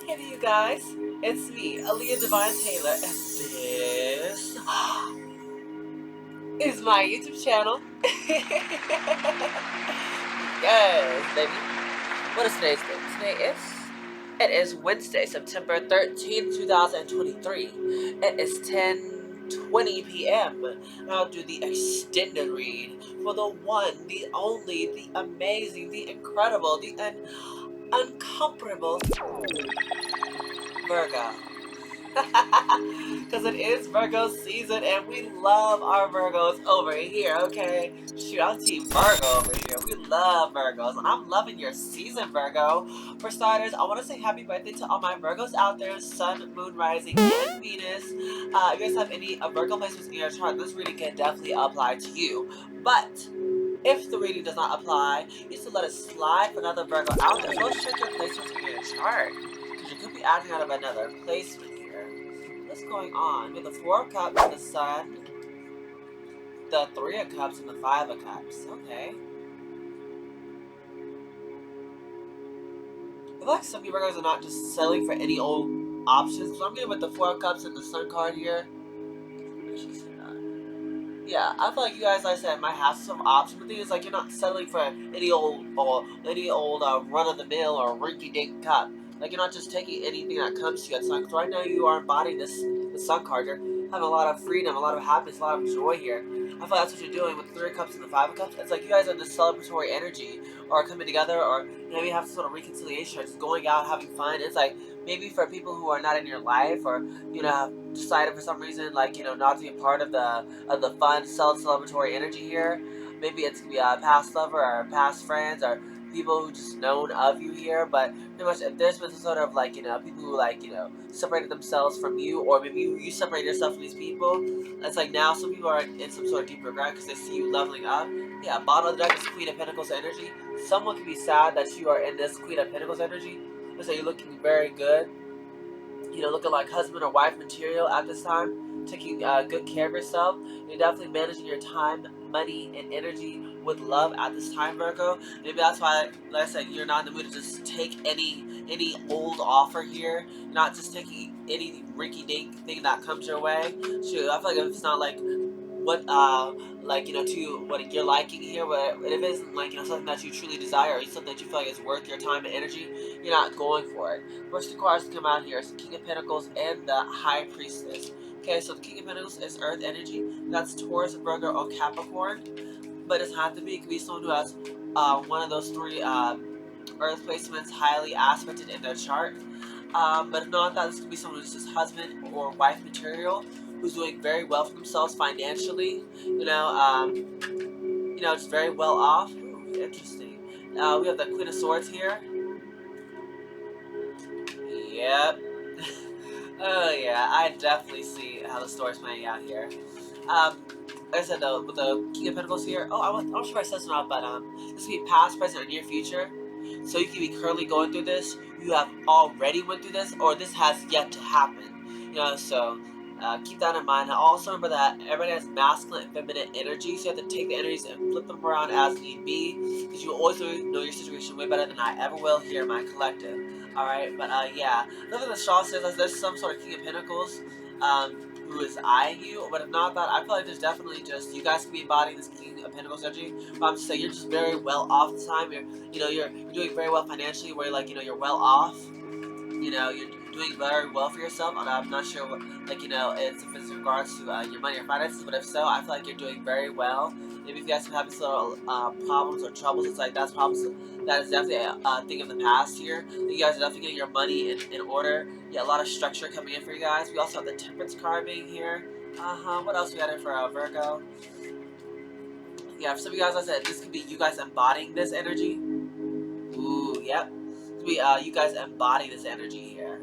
Hey you guys, it's me, Aaliyah Divine Taylor, and this is my YouTube channel. Yes, baby. What is today's date? It is Wednesday, September 13th, 2023. It is 10:20 p.m. I'll do the extended read for the one, the only, the amazing, the incredible, the uncomparable Virgo. Because it is Virgo season and we love our Virgos over here, okay? Shoot, I'm Team Virgo over here. We love Virgos. And I'm loving your season, Virgo. For starters, I want to say happy birthday to all my Virgos out there, Sun, Moon, Rising, and Venus. If you guys have any Virgo placements in your chart, this reading can definitely apply to you. But if the reading does not apply, you need to let it slide for another Virgo out there. So let's check your placements in your chart. Because you could be acting out of another placement here. What's going on? We have the Four of Cups, the Sun, the Three of Cups, and the Five of Cups. Okay. I feel like some of you Virgos are not just settling for any old options. So I'm getting with the Four of Cups and the Sun card here. Yeah, I feel like you guys, like I said, might have some options. The thing is, like, you're not settling for any old run of the mill or rinky dink cup. Like, you're not just taking anything that comes to you. It's like right now you are embodying the Sun card. You're having a lot of freedom, a lot of happiness, a lot of joy here. I feel like that's what you're doing with the Three of Cups and the Five of Cups. It's like you guys are in this celebratory energy, or coming together, or maybe have some sort of reconciliation, or just going out having fun. It's like maybe for people who are not in your life, or have decided for some reason, like not to be a part of the fun, celebratory energy here. Maybe it's gonna be a past lover or past friends or people who just known of you here. But pretty much, if there's been some sort of like people who like separated themselves from you, or maybe you separate yourself from these people, it's like now some people are in some sort of deep regret because they see you leveling up. Yeah, bottom of the deck is Queen of Pentacles energy. Someone can be sad that you are in this Queen of Pentacles energy. So you're looking very good, looking like husband or wife material at this time, taking good care of yourself. You're definitely managing your time, money, and energy with love at this time, Virgo. Maybe that's why, like I said, you're not in the mood to just take any old offer here. You're not just taking any rinky dink thing that comes your way. Shoot, I feel like if it's not like what to what you're liking here, but if it isn't like something that you truly desire, or something that you feel like is worth your time and energy, you're not going for it. First two cards to come out here is the King of Pentacles and the High Priestess. Okay, so the King of Pentacles is Earth energy. That's Taurus, Virgo, or Capricorn. But it doesn't have to be. It could be someone who has one of those three Earth placements highly aspected in their chart. But if not that, this could be someone who's just husband or wife material, who's doing very well for themselves financially. Just very well off. Ooh, interesting. We have the Queen of Swords here. Yep. Oh yeah, I definitely see how the story's playing out here. Like I said though, with the King of Pentacles here, I'm not sure if I said something, but this could be past, present, or near future. So you could be currently going through this, you have already went through this, or this has yet to happen. So keep that in mind. And also remember that everybody has masculine and feminine energy, so you have to take the energies and flip them around as need be, because you always know your situation way better than I ever will here in my collective. Alright, but yeah, nothing that Shaw says is there's some sort of King of Pentacles who is eyeing you, but if not that, I feel like there's definitely just, you guys can be embodying this King of Pentacles energy, but I'm just saying you're just very well off this time. You're doing very well financially, where you're well off. You're doing very well for yourself, and I'm not sure what, if it's in regards to your money or finances, but if so, I feel like you're doing very well. Maybe if you guys are having some problems or troubles, it's like that's problems that is definitely a thing of the past here. You guys are definitely getting your money in order. Yeah, a lot of structure coming in for you guys. We also have the Temperance card being here. What else we got in for Virgo? Yeah, for some of you guys, like I said, this could be you guys embodying this energy. Ooh, yep. This could be you guys embodying this energy here.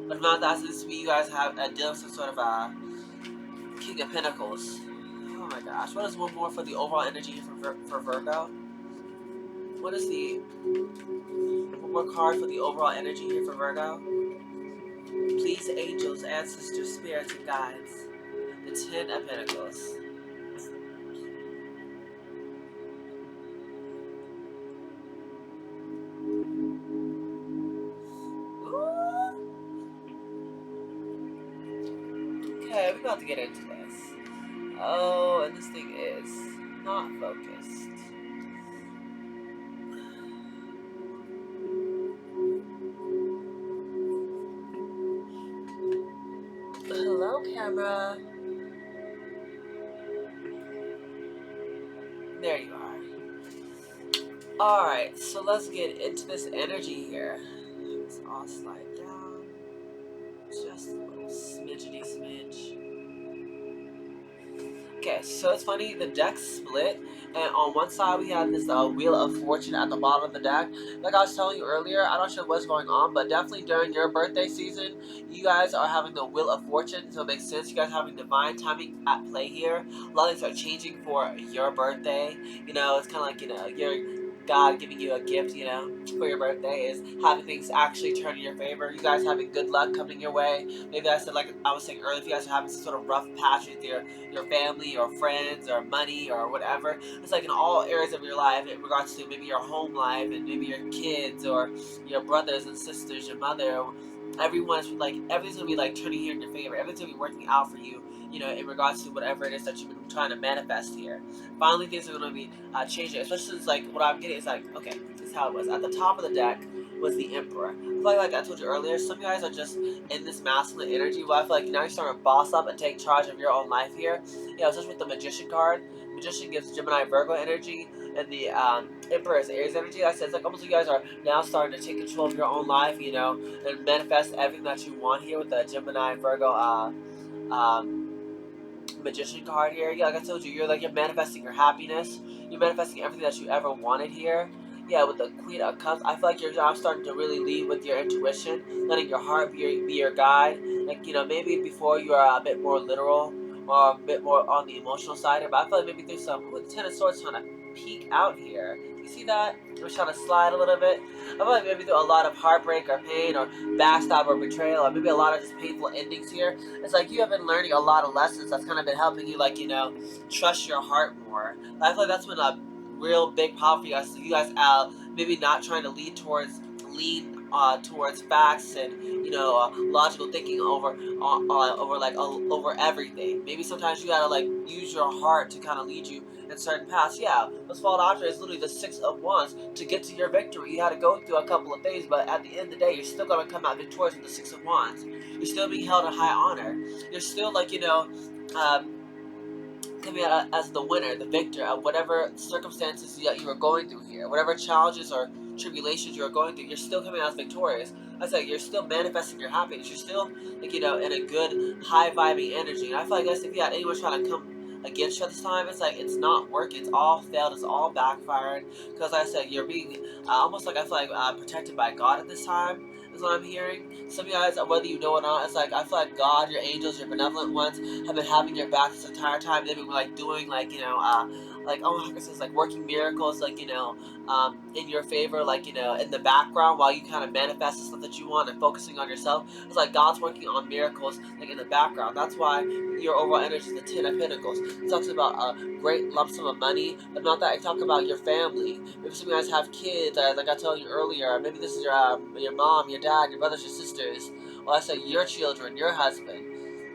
But if not that, this could be you guys have dealing with some sort of King of Pentacles. Oh my gosh. What is one more for the overall energy here for Virgo? What is the one more card for the overall energy here for Virgo? Please, angels, ancestors, spirits, and guides. The Ten of Pentacles. Ooh. we're about to get into this. Oh, and this thing is not focused. Hello, camera. There you are. Alright, so let's get into this energy here. Let's all slide down. Just a little smidgety smidge. Okay, so it's funny, the deck split, and on one side we have this Wheel of Fortune at the bottom of the deck. Like I was telling you earlier, I don't know what's going on, but definitely during your birthday season, you guys are having the Wheel of Fortune, so it makes sense. You guys are having divine timing at play here. A lot of things are changing for your birthday. You know, it's kind of like, you know, your God giving you a gift, you know, for your birthday is having things actually turn in your favor. You guys having good luck coming your way. Maybe I said, like I was saying earlier, if you guys are having some sort of rough patch with your family or friends or money or whatever. It's like in all areas of your life in regards to maybe your home life and maybe your kids or your brothers and sisters, your mother. Everyone's like, everything's gonna be like turning here in your favor. Everything's gonna be working out for you, you know, in regards to whatever it is that you've been trying to manifest here. Finally, things are gonna be changing. Especially since like what I'm getting is like, okay, this is how it was. At the top of the deck was the Emperor. I feel like I told you earlier, some guys are just in this masculine energy. Well, I feel like now you're starting to boss up and take charge of your own life here. Yeah, especially with the Magician card. Magician gives Gemini Virgo energy, and the Emperor is Aries energy. Like I said, it's like almost you guys are now starting to take control of your own life, you know, and manifest everything that you want here with the Gemini Virgo Magician card here. Yeah, like I told you, you're manifesting your happiness. You're manifesting everything that you ever wanted here. Yeah, with the Queen of Cups, I feel like you're now starting to really lead with your intuition, letting your heart be your guide. Like, you know, maybe before you are a bit more literal or a bit more on the emotional side, but I feel like maybe there's some with the Ten of Swords trying to peek out here. You see that? We're trying to slide a little bit. I feel like maybe through a lot of heartbreak or pain or backstab or betrayal or maybe a lot of just painful endings here. It's like you have been learning a lot of lessons that's kind of been helping you, like, you know, trust your heart more. I feel like that's been a real big problem for you guys. So you guys maybe not trying to lean towards facts and, you know, logical thinking over everything. Maybe sometimes you gotta like use your heart to kind of lead you in certain paths. Yeah, what's followed after is literally the Six of Wands. To get to your victory, you had to go through a couple of things, but at the end of the day, you're still gonna come out victorious with the Six of Wands. You're still being held in high honor. You're still like, you know, coming out as the winner, the victor of whatever circumstances that you are going through here, whatever challenges or tribulations you are going through. You're still coming out as victorious. I said you're still manifesting your happiness. You're still, like, you know, in a good high vibing energy. And I feel like if you had anyone trying to come against you at this time, it's like it's not working. It's all failed. It's all backfired. Because like I said, you're being almost like I feel like protected by God at this time. Is what I'm hearing. Some of you guys, whether you know it or not, it's like I feel like God, your angels, your benevolent ones, have been having your back this entire time. They've been like doing like, you know, like, oh my goodness, like working miracles, like, you know, in your favor, like, you know, in the background while you kind of manifest the stuff that you want and focusing on yourself. It's like God's working on miracles like in the background. That's why your overall energy is the Ten of Pentacles. It talks about a great lump sum of money, but not that. I talk about your family. Maybe some of you guys have kids, like I told you earlier. Maybe this is your mom, your dad, your brothers, your sisters. Well, I said your children, your husband.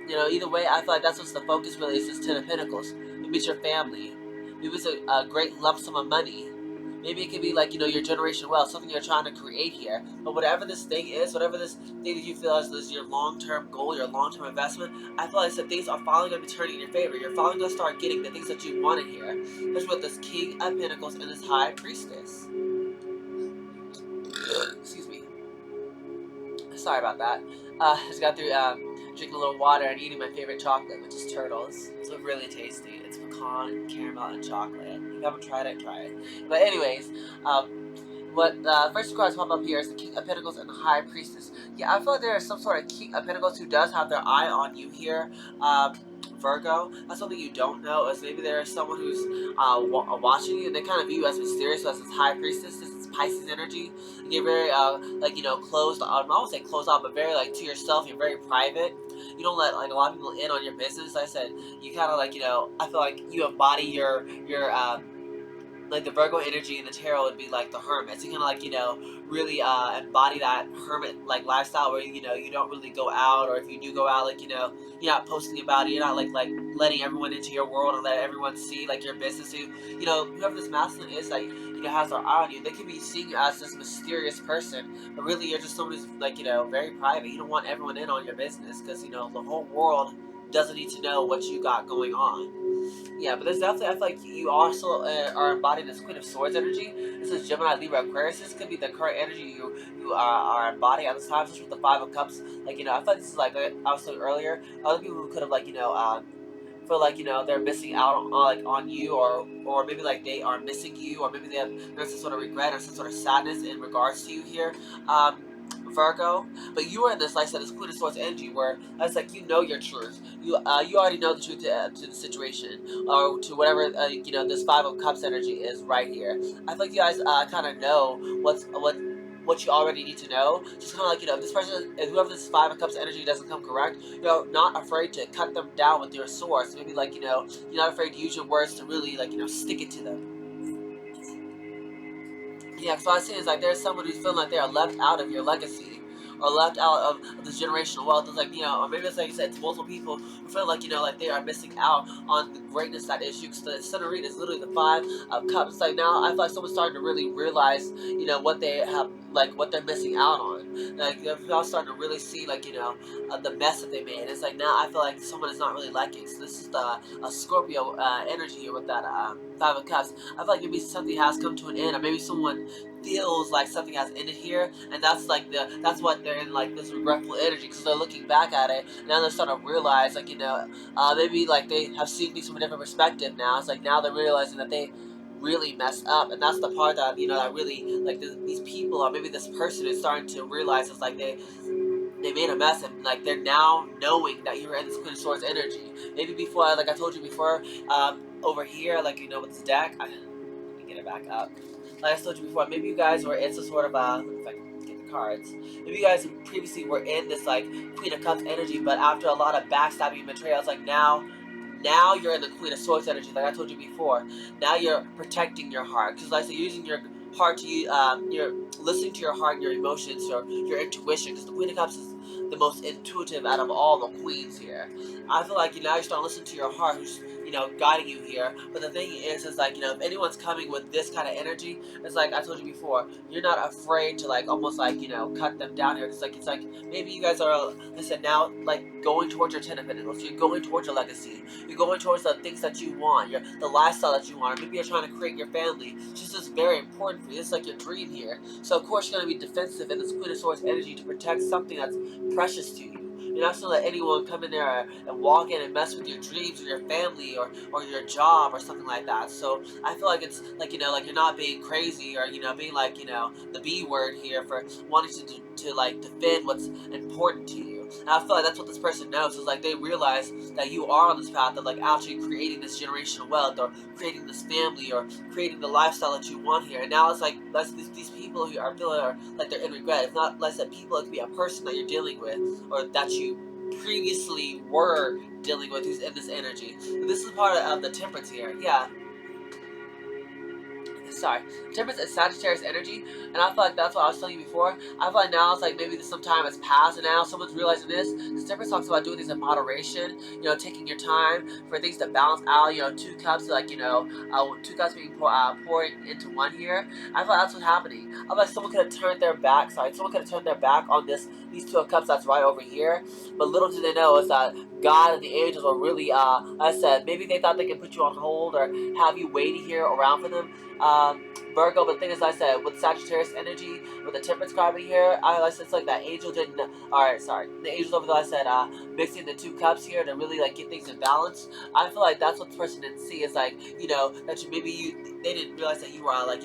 You know, either way, I feel like that's what's the focus really is this Ten of Pentacles. Maybe it's your family. Maybe it's a great lump sum of money. Maybe it could be like, you know, your generation wealth, something you're trying to create here. But whatever this thing is, whatever this thing that you feel is your long-term goal, your long-term investment, I feel like that things are finally going to be turning in your favor. You're finally going to start getting the things that you wanted here. Especially with this King of Pentacles and this High Priestess. Excuse me. Sorry about that. Just got through drinking a little water and eating my favorite chocolate, which is turtles. It's really tasty. It's pecan, caramel, and chocolate. If you haven't tried it, try it. But anyways, what first two cards pop up here is the King of Pentacles and the High Priestess. Yeah, I feel like there is some sort of King of Pentacles who does have their eye on you here. Virgo. That's something you don't know, is maybe there is someone who's watching you and they kind of view you as mysterious, as this High Priestess. This is Pisces energy. And you're very like, you know, closed on. I won't say closed off, but very like to yourself. You're very private. You don't let like a lot of people in on your business. Like I said, you kind of like, you know, I feel like you embody your like the Virgo energy in the tarot would be like the hermit. So you kind of like, you know, really embody that hermit like lifestyle where you don't really go out, or if you do go out, like you're not posting about it, you're not like letting everyone into your world and let everyone see like your business. Whoever this masculine is that has their eye on you, they could be seeing you as this mysterious person, but really you're just someone who's like very private. You don't want everyone in on your business because the whole world doesn't need to know what you got going on. Yeah, but there's definitely, I feel like you also are embodying this Queen of Swords energy. This is Gemini, Libra, Aquarius. This could be the current energy you are embodying at this time, especially with the Five of Cups. Like, I feel like this is like I was saying earlier, other people who could have like, feel like they're missing out on you, or maybe like they are missing you, or maybe there's some sort of regret or some sort of sadness in regards to you here, Virgo. But you are in this, like I said, this Queen of Swords energy where it's like your truth. You already know the truth to the situation, or to whatever this Five of Cups energy is right here. I feel like you guys kind of know what you already need to know. Just kind of like if this person, if whoever this Five of Cups energy doesn't come correct, you're not afraid to cut them down with your swords. Maybe like you're not afraid to use your words to really like stick it to them. Yeah, so I see is like there's someone who's feeling like they are left out of your legacy, or left out of this generational wealth. It's like or maybe it's like you said, it's multiple people who feel like like they are missing out on the greatness that is you. Because the center read is literally the Five of Cups. It's like now I feel like someone's starting to really realize what they have, like what they're missing out on. Like y'all starting to really see like the mess that they made. It's like now I feel like someone is not really liking. So this is the Scorpio energy here with that Five of Cups. I feel like maybe something has come to an end, or maybe someone feels like something has ended here, and that's what they're in, like this regretful energy, because they're looking back at it and now they're starting to realize like maybe like they have seen things from a different perspective now. It's like now they're realizing that they really messed up, and that's the part that that really like these people, or maybe this person is starting to realize. It's like they made a mess, and like they're now knowing that you were in this Queen of Swords energy. Maybe before, like I told you before, over here, like with this deck, let me get it back up. Like I told you before, maybe you guys were in some sort of let me, if I can get the cards. Maybe you guys previously were in this like Queen of Cups energy, but after a lot of backstabbing and betrayal, it's like now you're in the Queen of Swords energy, like I told you before. Now you're protecting your heart, because like I said, using your heart to you're listening to your heart and your emotions, your intuition, because the Queen of Cups is the most intuitive out of all the queens here. I feel like now you're starting to listen to your heart, who's guiding you here. But the thing is like if anyone's coming with this kind of energy, it's like I told you before, you're not afraid to like almost like cut them down here. It's like maybe you guys are, listen, now like going towards your Ten of Pentacles, you're going towards your legacy, you're going towards the things that you want, the lifestyle that you want. Or maybe you're trying to create your family. It's just very important for you. It's like your dream here. So of course you're going to be defensive in this Queen of Swords energy to protect something that's precious to you. You're not going to let anyone come in there and walk in and mess with your dreams or your family or your job or something like that. So I feel like it's like like you're not being crazy, or being like the B word here for wanting to like defend what's important to you. And I feel like that's what this person knows. Is like they realize that you are on this path of like actually creating this generational wealth, or creating this family, or creating the lifestyle that you want here. And now it's like these people who are feeling like they're in regret. It's not less that people, it could be a person that you're dealing with, or that you previously were dealing with, who's in this energy. And this is part of the Temperance here. Yeah, sorry, Temperance is Sagittarius energy, and I feel like that's what I was telling you before. I feel like now it's like maybe some time has passed, and now someone's realizing this. Because Temperance talks about doing things in moderation, taking your time for things to balance out. Two cups, like two cups being pouring into one here. I feel like that's what's happening. I feel like someone could have turned their back. Sorry, someone could have turned their back on these two of cups that's right over here. But little do they know is that God and the angels were really, like I said, maybe they thought they could put you on hold or have you waiting here around for them. Virgo, but the thing is, like I said, with Sagittarius energy, with the Temperance card right here, I said it's like that angel didn't. Alright, sorry, the angels over there. I said mixing the two cups here to really like get things in balance. I feel like that's what the person didn't see, is like that they didn't realize that you were like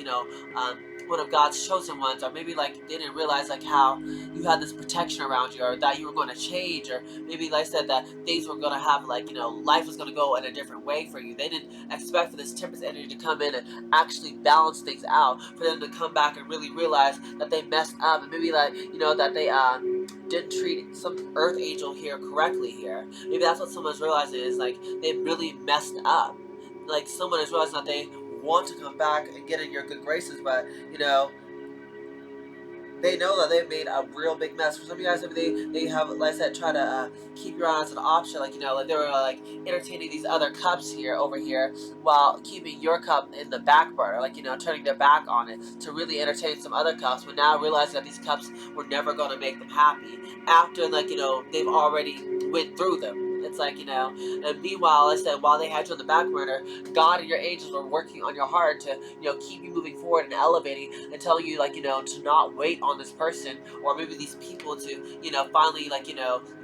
one of God's chosen ones, or maybe like they didn't realize like how you had this protection around you, or that you were going to change, or maybe like I said that things were going to have like life was going to go in a different way for you. They didn't expect for this Temperance energy to come in and actually balance things out, for them to come back and really realize that they messed up, and maybe like that they didn't treat some earth angel here correctly here. Maybe that's what someone's realizing, is like they really messed up. Like someone is realizing that they want to come back and get in your good graces, but they know that they've made a real big mess. For some of you guys, maybe they have, like I said, try to keep you on as an option, like, like they were like entertaining these other cups here over here while keeping your cup in the back burner, like, turning their back on it to really entertain some other cups, but now realizing that these cups were never going to make them happy after, like, they've already went through them. It's like, and meanwhile, I said, while they had you on the back burner, God and your angels were working on your heart to, keep you moving forward and elevating and telling you, like, to not wait on this person or maybe these people to, finally, like,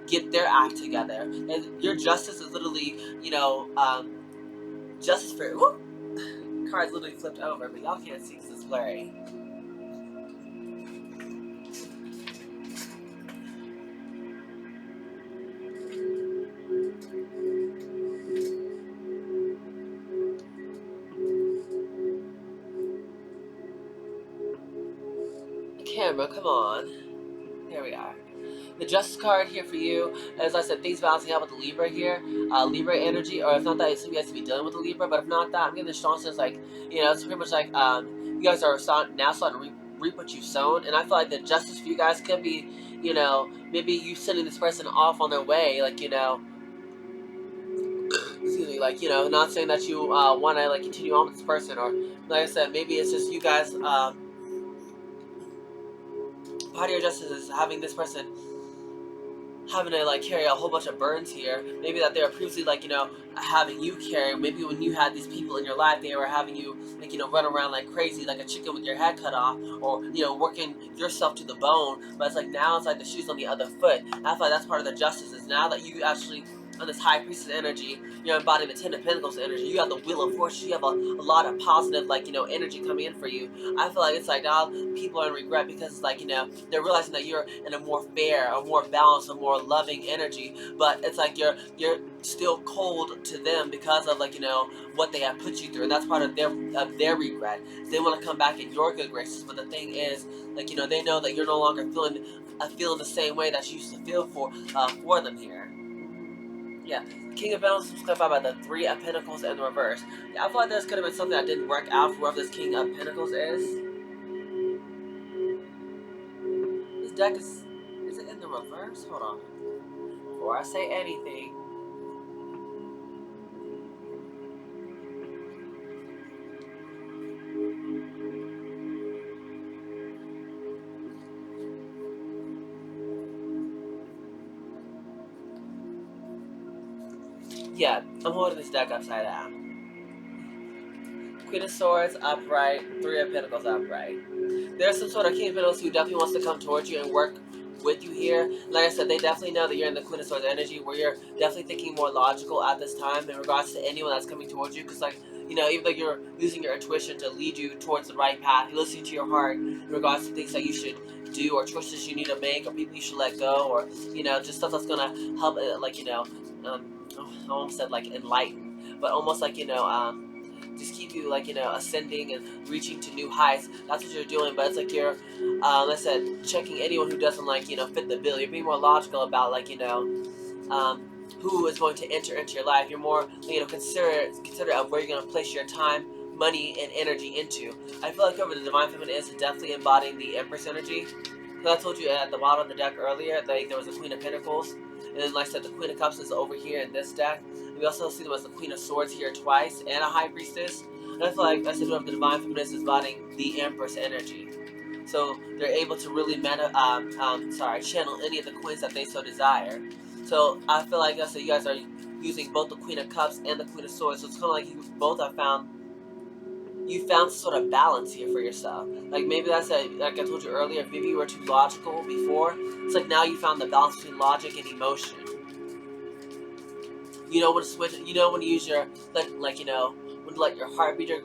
get their act together. And your justice is literally, justice for, whoop, card's literally flipped over, but y'all can't see because it's blurry. Camera, come on. There we are. The Justice card here for you, as I said, things balancing out with the Libra here, Libra energy, or if not that, it's you guys to be dealing with the Libra, but if not that, I'm getting the strong sense, like, it's pretty much like, you guys are now starting to reap what you've sown, and I feel like the Justice for you guys could be, maybe you sending this person off on their way, like, excuse me, like, not saying that you, want to, like, continue on with this person, or, like I said, maybe it's just you guys, part of your Justice is having this person having to like carry a whole bunch of burdens here. Maybe that they were previously like, having you carry. Maybe when you had these people in your life, they were having you like, run around like crazy, like a chicken with your head cut off, or working yourself to the bone. But it's like now it's like the shoes on the other foot. And I feel like that's part of the justice is now that you actually on this high priestess energy, you're embodying the Ten of Pentacles energy. You have the Wheel of Fortune. You have a lot of positive, like, energy coming in for you. I feel like it's like now people are in regret because it's like, they're realizing that you're in a more fair, a more balanced, a more loving energy. But it's like you're still cold to them because of like, what they have put you through. And that's part of their regret. They want to come back in your good graces. But the thing is, like, they know that you're no longer feeling the same way that you used to feel for them here. Yeah, King of Pentacles was clarified by the Three of Pentacles in reverse. Yeah, I feel like this could have been something that didn't work out for whoever this King of Pentacles is. This deck is it in the reverse? Hold on. Before I say anything. Yeah, I'm holding this deck upside down. Queen of Swords upright, Three of Pentacles upright. There's some sort of King of Pentacles who definitely wants to come towards you and work with you here. Like I said, they definitely know that you're in the Queen of Swords energy where you're definitely thinking more logical at this time in regards to anyone that's coming towards you. Because, like, even though you're using your intuition to lead you towards the right path, you're listening to your heart in regards to things that you should do or choices you need to make or people you should let go or, just stuff that's going to help, like, I almost said, like, enlighten. But almost like, just keep you like ascending and reaching to new heights. That's what you're doing, but it's like you're like I said, checking anyone who doesn't like fit the bill. You're being more logical about like who is going to enter into your life. You're more consider of where you're going to place your time, money, and energy into. I feel like whoever the Divine Feminine is definitely embodying the Empress energy. Because I told you at the bottom of the deck earlier, like there was a Queen of Pentacles, and then like I said, the Queen of Cups is over here in this deck. And we also see them as the Queen of Swords here twice, and a High Priestess. And I feel like I said, whoever the Divine Feminine is embodying the Empress energy. So they're able to really channel any of the queens that they so desire. So I feel like I said, you guys are using both the Queen of Cups and the Queen of Swords. So it's kind of like you both have found some sort of balance here for yourself. Like maybe that's like I told you earlier, maybe you were too logical before. It's like now you found the balance between logic and emotion. You know when to switch. You know when to use your when to let your heart be your.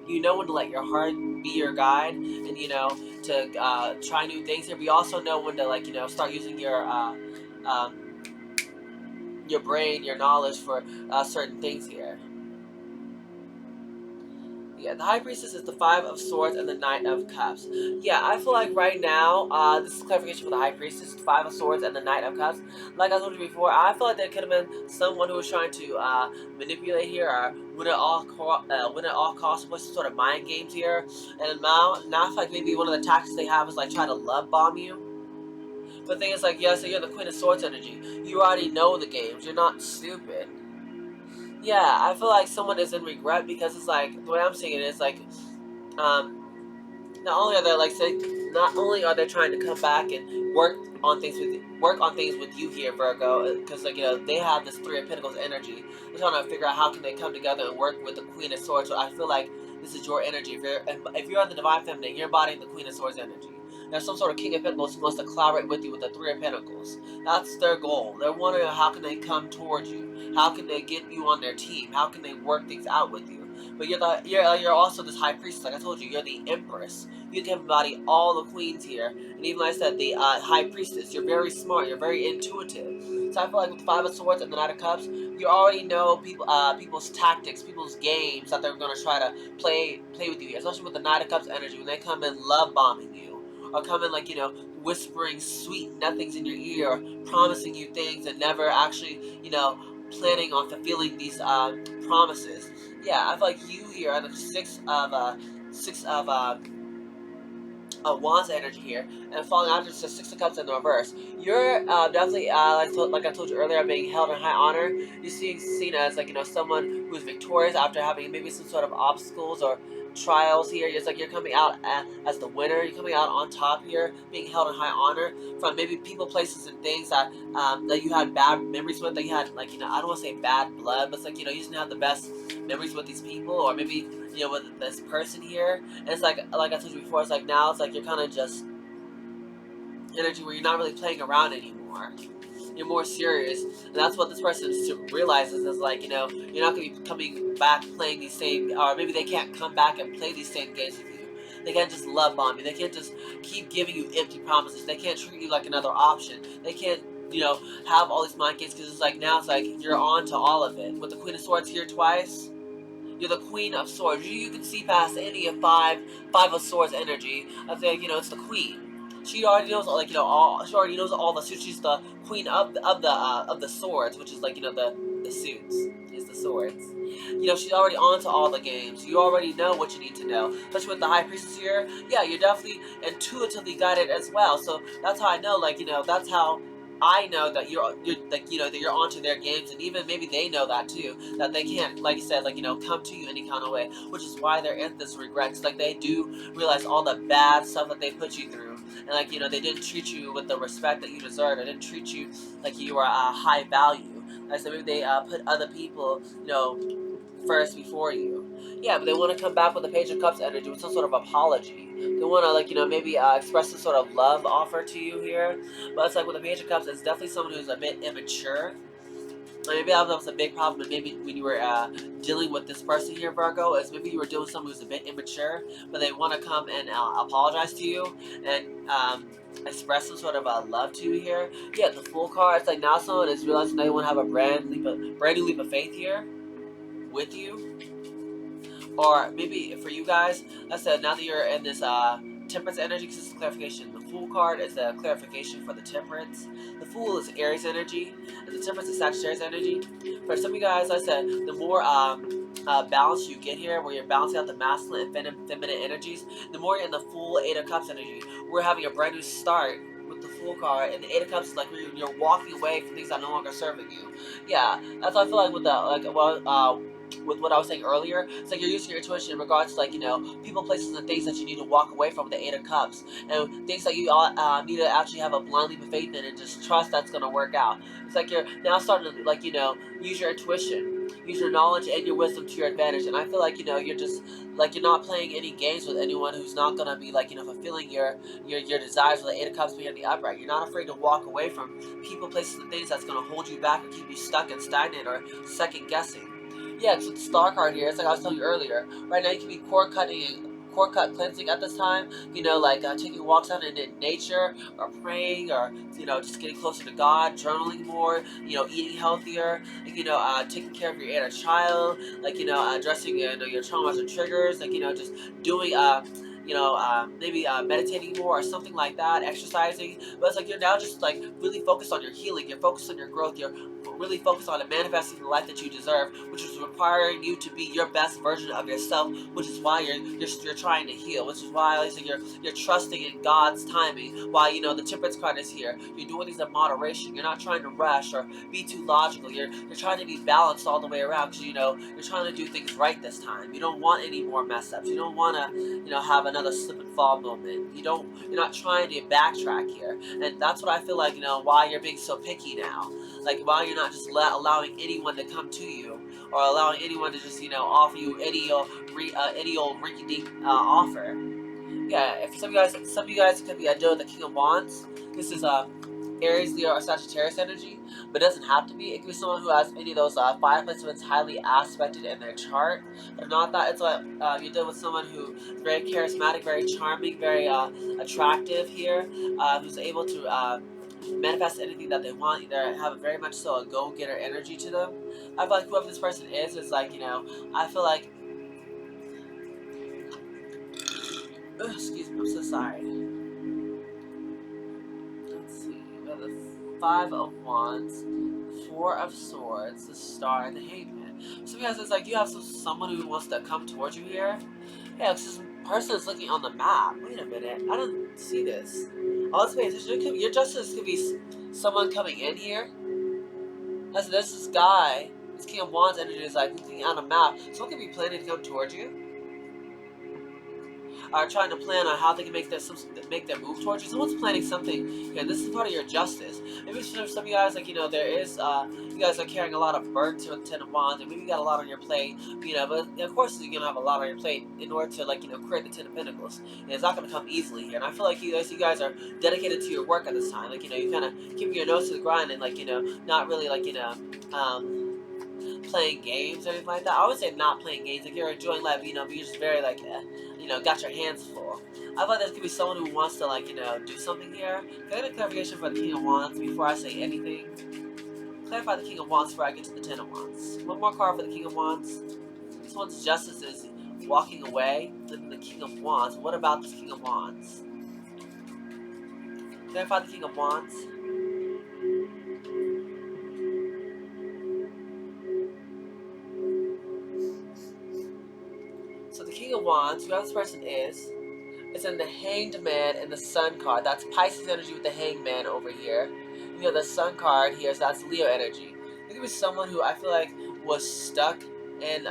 You know when to let your heart be your guide, and to try new things here. But you also know when to start using your brain, your knowledge for certain things here. Yeah, the High Priestess is the Five of Swords and the Knight of Cups. Yeah, I feel like right now, this is clarification for the High Priestess, Five of Swords and the Knight of Cups. Like I told you before, I feel like there could have been someone who was trying to manipulate here, or win at all costs, play some sort of mind games here. And now I feel like maybe one of the tactics they have is like try to love bomb you. But the thing is, like, yeah, so you're the Queen of Swords energy. You already know the games. You're not stupid. Yeah, I feel like someone is in regret because it's like the way I'm seeing it is like, um, not only are they like saying, not only are they trying to come back and work on things with you here, Virgo, because like they have this Three of Pentacles energy. They're trying to figure out how can they come together and work with the Queen of Swords. So I feel like this is your energy. If you're the Divine Feminine, you're embodying the Queen of Swords energy. There's some sort of King of Pentacles who wants to collaborate with you with the Three of Pentacles. That's their goal. They're wondering how can they come towards you. How can they get you on their team? How can they work things out with you? But you're also this High Priestess. Like I told you, you're the Empress. You can embody all the queens here, and even like I said, the High Priestess. You're very smart. You're very intuitive. So I feel like with the Five of Swords and the Knight of Cups, you already know people's tactics, people's games that they're gonna try to play with you here. Especially with the Knight of Cups energy, when they come in love bombing you, or come in like whispering sweet nothings in your ear, or promising you things and never actually planning on fulfilling these promises. Yeah, I feel like you here are the six of Wands energy here, and falling out just the Six of Cups in the reverse. You're definitely, like I told you earlier, being held in high honor. You're seen as like someone who's victorious after having maybe some sort of obstacles or trials here. It's like you're coming out as the winner. You're coming out on top here, being held in high honor from maybe people, places, and things that you had bad memories with. That you had I don't want to say bad blood, but it's like you didn't have the best memories with these people, or maybe with this person here. And it's like I told you before, it's like now it's like you're kind of just energy where you're not really playing around anymore. You're more serious, and that's what this person realizes is like you're not going to be coming back playing these same, or maybe they can't come back and play these same games with you. They can't just love bomb you. They can't just keep giving you empty promises. They can't treat you like another option. They can't have all these mind games because it's like now it's like you're on to all of it. With the Queen of Swords here twice. You're the Queen of Swords. You can see past any of five of Swords energy. I think it's the Queen. She already knows all. She already knows all the suits. She's the Queen of the Swords, which is like the suits is the swords. She's already on to all the games. You already know what you need to know. Especially with the High Priestess here. Yeah, you're definitely intuitively guided as well. So that's how I know. That's how I know that you're like that you're onto their games, and even maybe they know that too, that they can't, like you said, come to you any kind of way, which is why they're in this regret. Cause like they do realize all the bad stuff that they put you through, and they didn't treat you with the respect that you deserve. They didn't treat you like you were a high value. Like I said, maybe they put other people first before you. Yeah, but they want to come back with the Page of Cups energy with some sort of apology. They want to maybe express some sort of love offer to you here. But it's like with the Page of Cups, it's definitely someone who's a bit immature. Maybe that was a big problem, and maybe when you were dealing with this person here, Virgo, is maybe you were dealing with someone who's a bit immature, but they want to come and apologize to you and express some sort of love to you here. Yeah, the Fool card, it's like now someone is realizing they want to have a brand new leap of faith here with you. Or maybe for you guys, like I said, now that you're in this Temperance energy, because this is clarification. The Fool card is the clarification for the Temperance. The Fool is Aries energy, and the Temperance is Sagittarius energy. For some of you guys, like I said, the more balance you get here, where you're balancing out the masculine and feminine energies, the more you're in the Fool Eight of Cups energy. We're having a brand new start with the Fool card, and the Eight of Cups is like you're walking away from things that no longer serving you. Yeah, that's what I feel like with the with what I was saying earlier. It's like you're using your intuition in regards to people, places, and things that you need to walk away from with the Eight of Cups, and things that you need to actually have a blind leap of faith in and just trust that's going to work out. It's like you're now starting to use your intuition, use your knowledge and your wisdom to your advantage. And I feel like you're just you're not playing any games with anyone who's not going to be fulfilling your desires with the Eight of Cups being in the upright. You're not afraid to walk away from people, places, and things that's going to hold you back or keep you stuck and stagnant or second guessing. Yeah, it's the Star card here. It's like I was telling you earlier. Right now, you can be core cut cleansing at this time. Like taking walks out in nature, or praying, or just getting closer to God, journaling more. Eating healthier. Taking care of your inner child. Addressing your traumas and triggers. Just doing maybe meditating more or something like that, exercising. But it's like you're now just like really focused on your healing. You're focused on your growth. You're really focused on manifesting the life that you deserve, which is requiring you to be your best version of yourself. Which is why you're trying to heal. Which is why like, you're trusting in God's timing. Why the Temperance card is here. You're doing these in moderation. You're not trying to rush or be too logical. You're trying to be balanced all the way around because you're trying to do things right this time. You don't want any more mess ups. You don't want to have another slip and fall moment. You're not trying to backtrack here, and that's what I feel like. Why you're being so picky now. Like why you're not just allowing anyone to come to you, or allowing anyone to just offer you any old rinky-dink offer. Yeah, if some of you guys could be dealing with the King of Wands. This is Aries, Leo, or Sagittarius energy, but it doesn't have to be. It could be someone who has any of those fire placements highly aspected in their chart. If not that, it's like you're dealing with someone who is very charismatic, very charming, very attractive here, who's able to manifest anything that they want. They have very much so a go-getter energy to them. I feel like whoever this person is like, I feel like, excuse me, I'm so sorry. Let's see. We have the Five of Wands, Four of Swords, the Star, and the Hangman. So because it's like you have someone who wants to come towards you here. Yeah, this person is looking on the map. Wait a minute, I don't see this. Oh, let's pay attention. Your justice could be someone coming in here. This guy, this King of Wands energy is like looking on a map. Someone could be planning to come towards you. Are trying to plan on how they can make their move towards you. Someone's planning something. Yeah, this is part of your justice. Maybe some of you guys, like there is you guys are carrying a lot of burdens here with the Ten of Wands, and maybe you got a lot on your plate. But of course you're gonna have a lot on your plate in order to create the Ten of Pentacles. And it's not gonna come easily here. And I feel like you guys are dedicated to your work at this time. You kind of keeping your nose to the grind and not really playing games or anything like that. I would say not playing games. Like you're enjoying life, but you're just very got your hands full. I feel like there could be someone who wants to do something here. Can I get a clarification for the King of Wands before I say anything? Clarify the King of Wands before I get to the Ten of Wands. One more card for the King of Wands. This one's justice is walking away. Then the King of Wands. What about this King of Wands? Clarify the King of Wands. So the King of Wands, whoever this person is, it's in the Hanged Man and the Sun card. That's Pisces energy with the Hanged Man over here. The Sun card here, so that's Leo energy. It could be someone who I feel like was stuck in,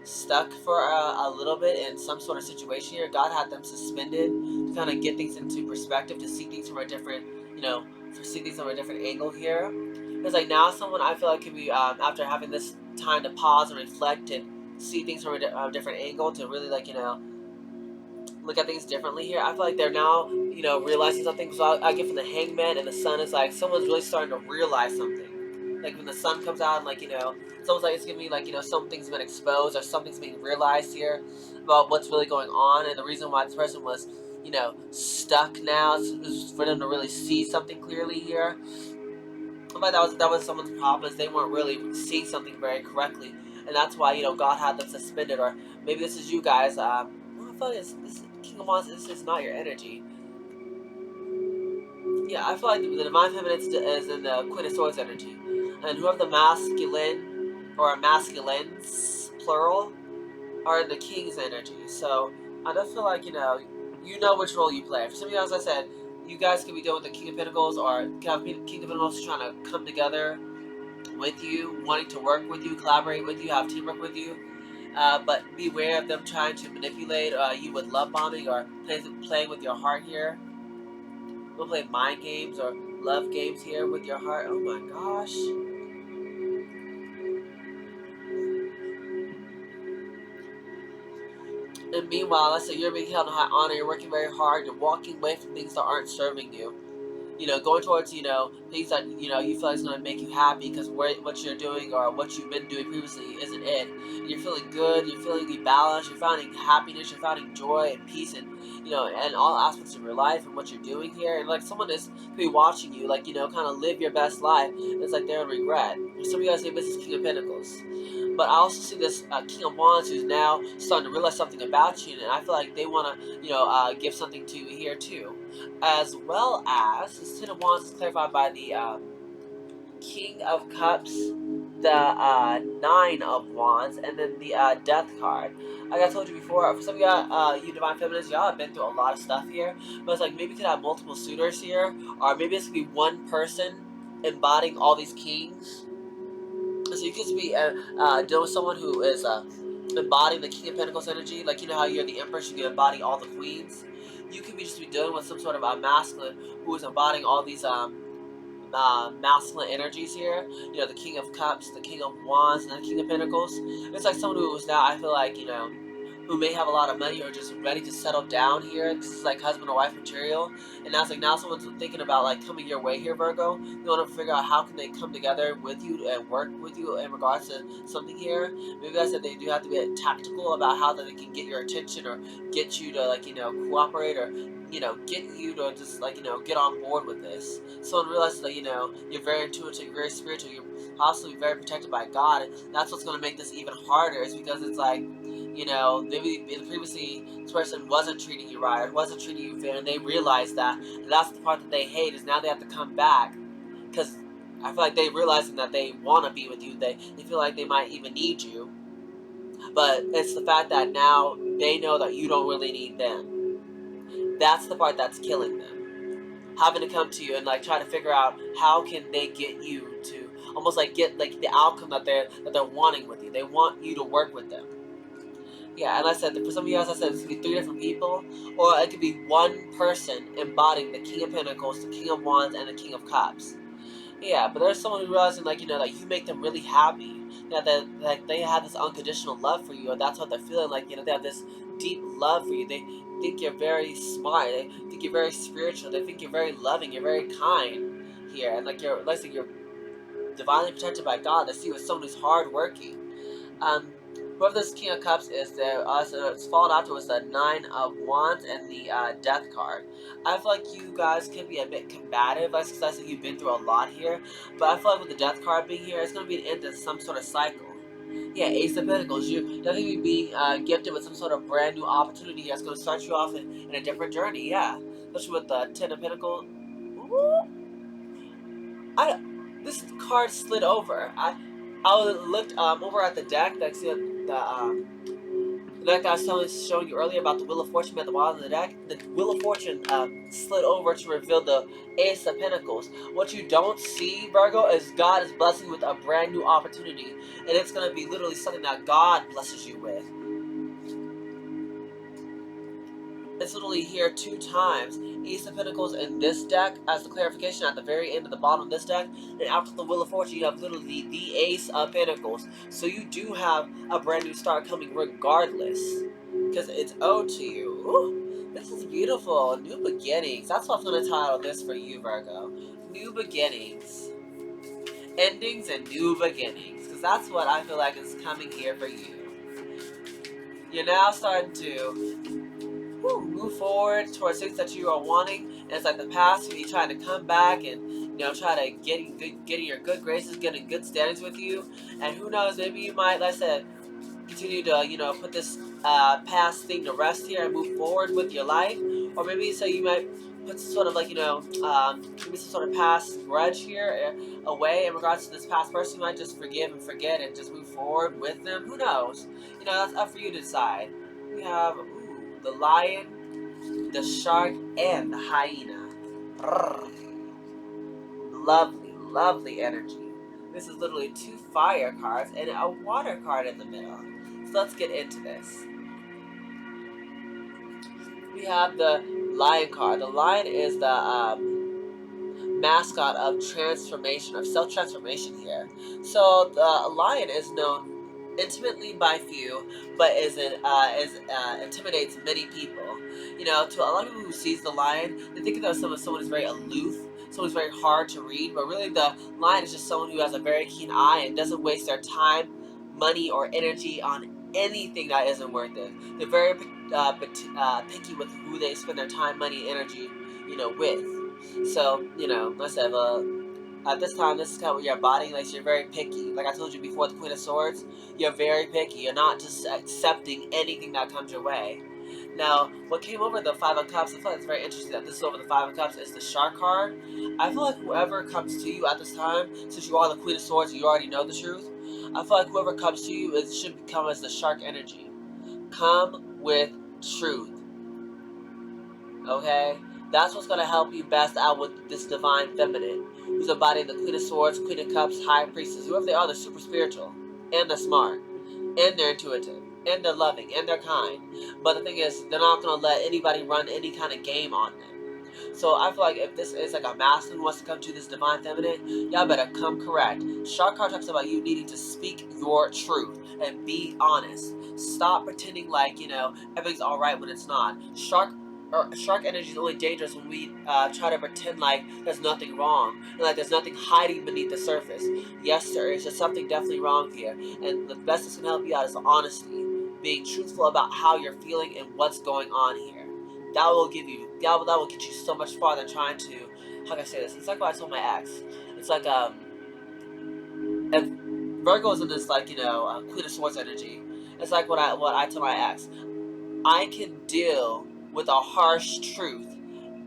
stuck for a little bit in some sort of situation here. God had them suspended to kind of get things into perspective, to see things from a different, angle here. It's like now someone I feel like could be, after having this time to pause and reflect and see things from a different angle, to really look at things differently here. I feel like they're now, realizing something. So I get from the Hangman and the Sun is like someone's really starting to realize something. Like when the Sun comes out and it's almost like it's giving me something's been exposed or something's being realized here about what's really going on, and the reason why this person was, stuck now is for them to really see something clearly here. But that was someone's problem, is they weren't really seeing something very correctly, and that's why God had them suspended. Or maybe this is you guys. I feel like this King of Wands, this is not your energy. Yeah, I feel like the Divine Feminine is in the Queen of Swords energy, and whoever the masculine or masculines plural are in the King's energy. So I just feel like you know which role you play. For some of you guys, I said you guys could be dealing with the King of Pentacles, or King of Pentacles trying to come together with you, wanting to work with you, collaborate with you, have teamwork with you. But beware of them trying to manipulate you with love bombing or playing with your heart here. We'll play mind games or love games here with your heart. Oh my gosh. And meanwhile, let's say you're being held in high honor, you're working very hard, you're walking away from things that aren't serving you. going towards, things that, you feel like is going to make you happy because what you're doing or what you've been doing previously isn't it. And you're feeling good, you're feeling balanced, you're finding happiness, you're finding joy and peace and, and all aspects of your life and what you're doing here. And like someone is be watching you, like, kind of live your best life. It's like they're in regret. Some of you guys say this is King of Pentacles. But I also see this King of Wands who's now starting to realize something about you, and I feel like they want to, give something to you here too. As well as, this Ten of Wands is clarified by the King of Cups, the Nine of Wands, and then the Death card. Like I told you before, for some of you Divine Feminines, y'all have been through a lot of stuff here, but it's like maybe you could have multiple suitors here, or maybe this could be one person embodying all these kings. So you could be dealing with someone who is embodying the King of Pentacles energy, like how you're the Empress, you can embody all the queens. You could be dealing with some sort of masculine who is embodying all these masculine energies here. The King of Cups, the King of Wands, and the King of Pentacles. It's like someone who is now, I feel like, who may have a lot of money or just ready to settle down here. This is like husband or wife material. And now it's like now someone's thinking about like coming your way here, Virgo. They want to figure out how can they come together with you and work with you in regards to something here. Maybe I said they do have to be tactical about how they can get your attention or get you to like, cooperate or get you to just like, get on board with this. Someone realizes that, you're very intuitive, you're very spiritual, you're possibly very protected by God. And that's what's going to make this even harder, is because it's like, maybe previously this person wasn't treating you right, or wasn't treating you fair, and they realize that. And that's the part that they hate, is now they have to come back. Because I feel like they realizing that they want to be with you, they feel like they might even need you. But it's the fact that now they know that you don't really need them. That's the part that's killing them. Having to come to you and like try to figure out how can they get you to almost like get like the outcome that they're wanting with you. They want you to work with them. Yeah, and I said for some of you guys, I said this could be 3 different people, or it could be one person embodying the King of Pentacles, the King of Wands, and the King of Cups. Yeah, but there's someone who realizing like that you make them really happy. That like they have this unconditional love for you, and that's what they're feeling like. They have this deep love for you. They think you're very smart. They think you're very spiritual. They think you're very loving. You're very kind here, and like you're divinely protected by God. They see you as someone who's hardworking. Whoever this King of Cups is, it's followed afterwards the Nine of Wands and the Death card. I feel like you guys can be a bit combative, because I said you've been through a lot here. But I feel like with the Death card being here, it's going to be an end to some sort of cycle. Yeah, Ace of Pentacles. You're definitely being gifted with some sort of brand new opportunity here. It's going to start you off in a different journey, yeah. Especially with the Ten of Pentacles. Ooh. This card slid over. I looked over at the deck. That's the deck I was showing you earlier about the Wheel of Fortune at the bottom of the deck. The Wheel of Fortune slid over to reveal the Ace of Pentacles. What you don't see, Virgo, is God is blessing you with a brand new opportunity, and it's going to be literally something that God blesses you with. It's literally here 2 times. Ace of Pentacles in this deck as the clarification at the very end of the bottom of this deck. And after the Wheel of Fortune, you have literally the Ace of Pentacles. So you do have a brand new start coming regardless. Because it's owed to you. Ooh, this is beautiful. New beginnings. That's what I'm going to title this for you, Virgo. New beginnings. Endings and new beginnings. Because that's what I feel like is coming here for you. You're now starting to move forward towards things that you are wanting, and it's like the past when you're trying to come back and try to getting your good graces, getting good standings with you, and who knows, maybe you might, like I said, continue to put this past thing to rest here and move forward with your life, or maybe so you might put some sort of like maybe some sort of past grudge here away in regards to this past person. You might just forgive and forget and just move forward with them. Who knows? That's up for you to decide. We have the lion, the shark, and the hyena. Lovely, lovely energy. This is literally 2 fire cards and a water card in the middle. So let's get into this. We have the lion card. The lion is the mascot of transformation, of self-transformation here. So the lion is known intimately by few, but intimidates many people. to a lot of people who sees the lion, they think of them as someone who's very aloof, someone who's very hard to read, but really the lion is just someone who has a very keen eye and doesn't waste their time, money, or energy on anything that isn't worth it. They're very picky with who they spend their time, money, and energy, with. So, like I said, at this time, this is kind of what you're embodying. Like, so you're very picky. Like I told you before, the Queen of Swords, you're very picky. You're not just accepting anything that comes your way. Now, what came over the Five of Cups, I feel like it's very interesting that this is over the Five of Cups, is the Shark card. I feel like whoever comes to you at this time, since you are the Queen of Swords, you already know the truth. I feel like whoever comes to you, it should come as the Shark energy. Come with truth. Okay? That's what's going to help you best out with this divine feminine, who's embodying the Queen of Swords, Queen of Cups, High Priestess. Whoever they are, they're super spiritual, and they're smart, and they're intuitive, and they're loving, and they're kind. But the thing is, they're not going to let anybody run any kind of game on them. So I feel like if this is like a masculine who wants to come to this divine feminine, y'all better come correct. Shark card talks about you needing to speak your truth and be honest. Stop pretending like, everything's alright when it's not. Shark energy is only dangerous when we try to pretend like there's nothing wrong and like there's nothing hiding beneath the surface. Yes, there is just something definitely wrong here, and the best that's gonna help you out is honesty, being truthful about how you're feeling and what's going on here. That will get you so much farther than trying to, how can I say this? It's like what I told my ex. It's like if Virgo is in this like Queen of Swords energy. It's like what I told my ex. I can deal with a harsh truth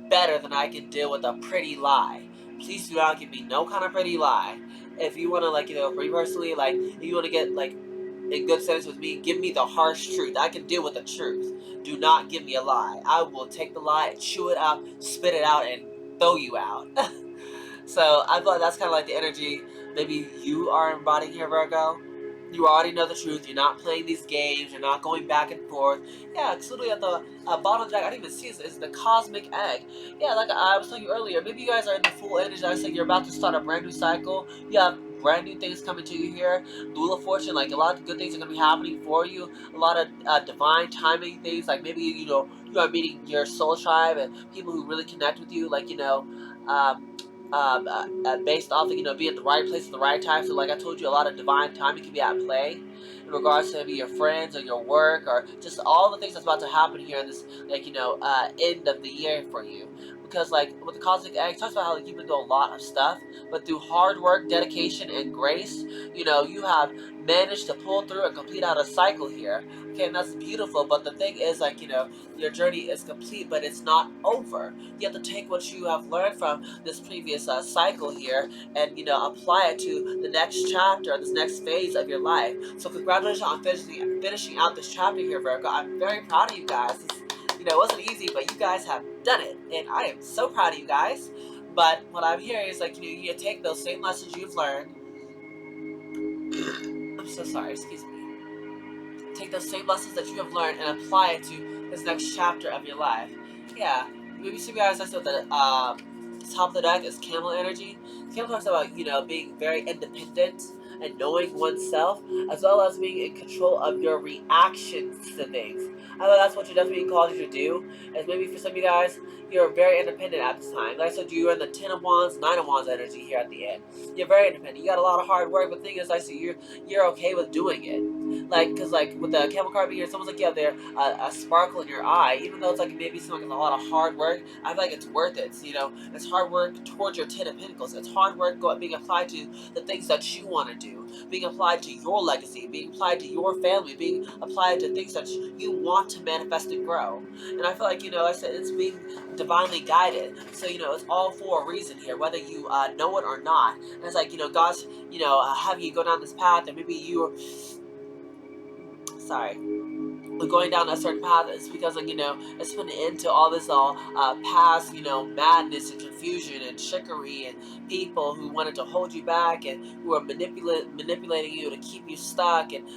better than I can deal with a pretty lie. Please do not give me no kind of pretty lie. If you want to for me personally, like if you want to get like in good sense with me, give me the harsh truth. I can deal with the truth. Do not give me a lie. I will take the lie, chew it out, spit it out, and throw you out. So I feel like that's kind of like the energy maybe you are embodying here, Virgo. You already know the truth. You're not playing these games. You're not going back and forth. Yeah, absolutely. At the bottom deck, I didn't even see this. Is the cosmic egg. Yeah, like I was telling you earlier, maybe you guys are in the full energy. I said you're about to start a brand new cycle. You have brand new things coming to you here. Wheel of Fortune, like a lot of good things are going to be happening for you. A lot of divine timing things, like maybe, you are meeting your soul tribe and people who really connect with you, like, based off of being at the right place at the right time. So like I told you, a lot of divine timing can be at play in regards to maybe your friends or your work or just all the things that's about to happen here in this end of the year for you. Because like with the cosmic egg, it talks about how you've been doing a lot of stuff, but through hard work, dedication, and grace, you have managed to pull through and complete out a cycle here. Okay, and that's beautiful. But the thing is, your journey is complete, but it's not over. You have to take what you have learned from this previous cycle here and apply it to the next chapter, this next phase of your life. So congratulations on finishing out this chapter here, Virgo. I'm very proud of you guys. It wasn't easy, but you guys have done it, and I am so proud of you guys. But what I'm hearing is you take those same lessons you've learned. I'm so sorry, excuse me. Take those same lessons that you have learned and apply it to this next chapter of your life. Yeah, maybe some guys I said that top of the deck is Camel energy. Camel talks about being very independent and knowing oneself, as well as being in control of your reactions to things. I know that's what you're definitely being called to do. As maybe for some of you guys, you're very independent at this time. Like I said, you're in the 10 of Wands, 9 of Wands energy here at the end. You're very independent. You got a lot of hard work, but the thing is, I see you're okay with doing it. Because with the camel card being here, it's almost like you have there a sparkle in your eye, even though it's like maybe something like a lot of hard work. I feel like it's worth it. It's hard work towards your 10 of Pentacles. It's hard work being applied to the things that you want to do, being applied to your legacy, being applied to your family, being applied to things that you want to manifest and grow. And I feel like I said it's being divinely guided. So it's all for a reason here, whether you know it or not. And it's like God's having you go down this path, and maybe you're sorry, going down a certain path is because it's putting an end to all this past madness and confusion and trickery and people who wanted to hold you back and who are manipulating you to keep you stuck and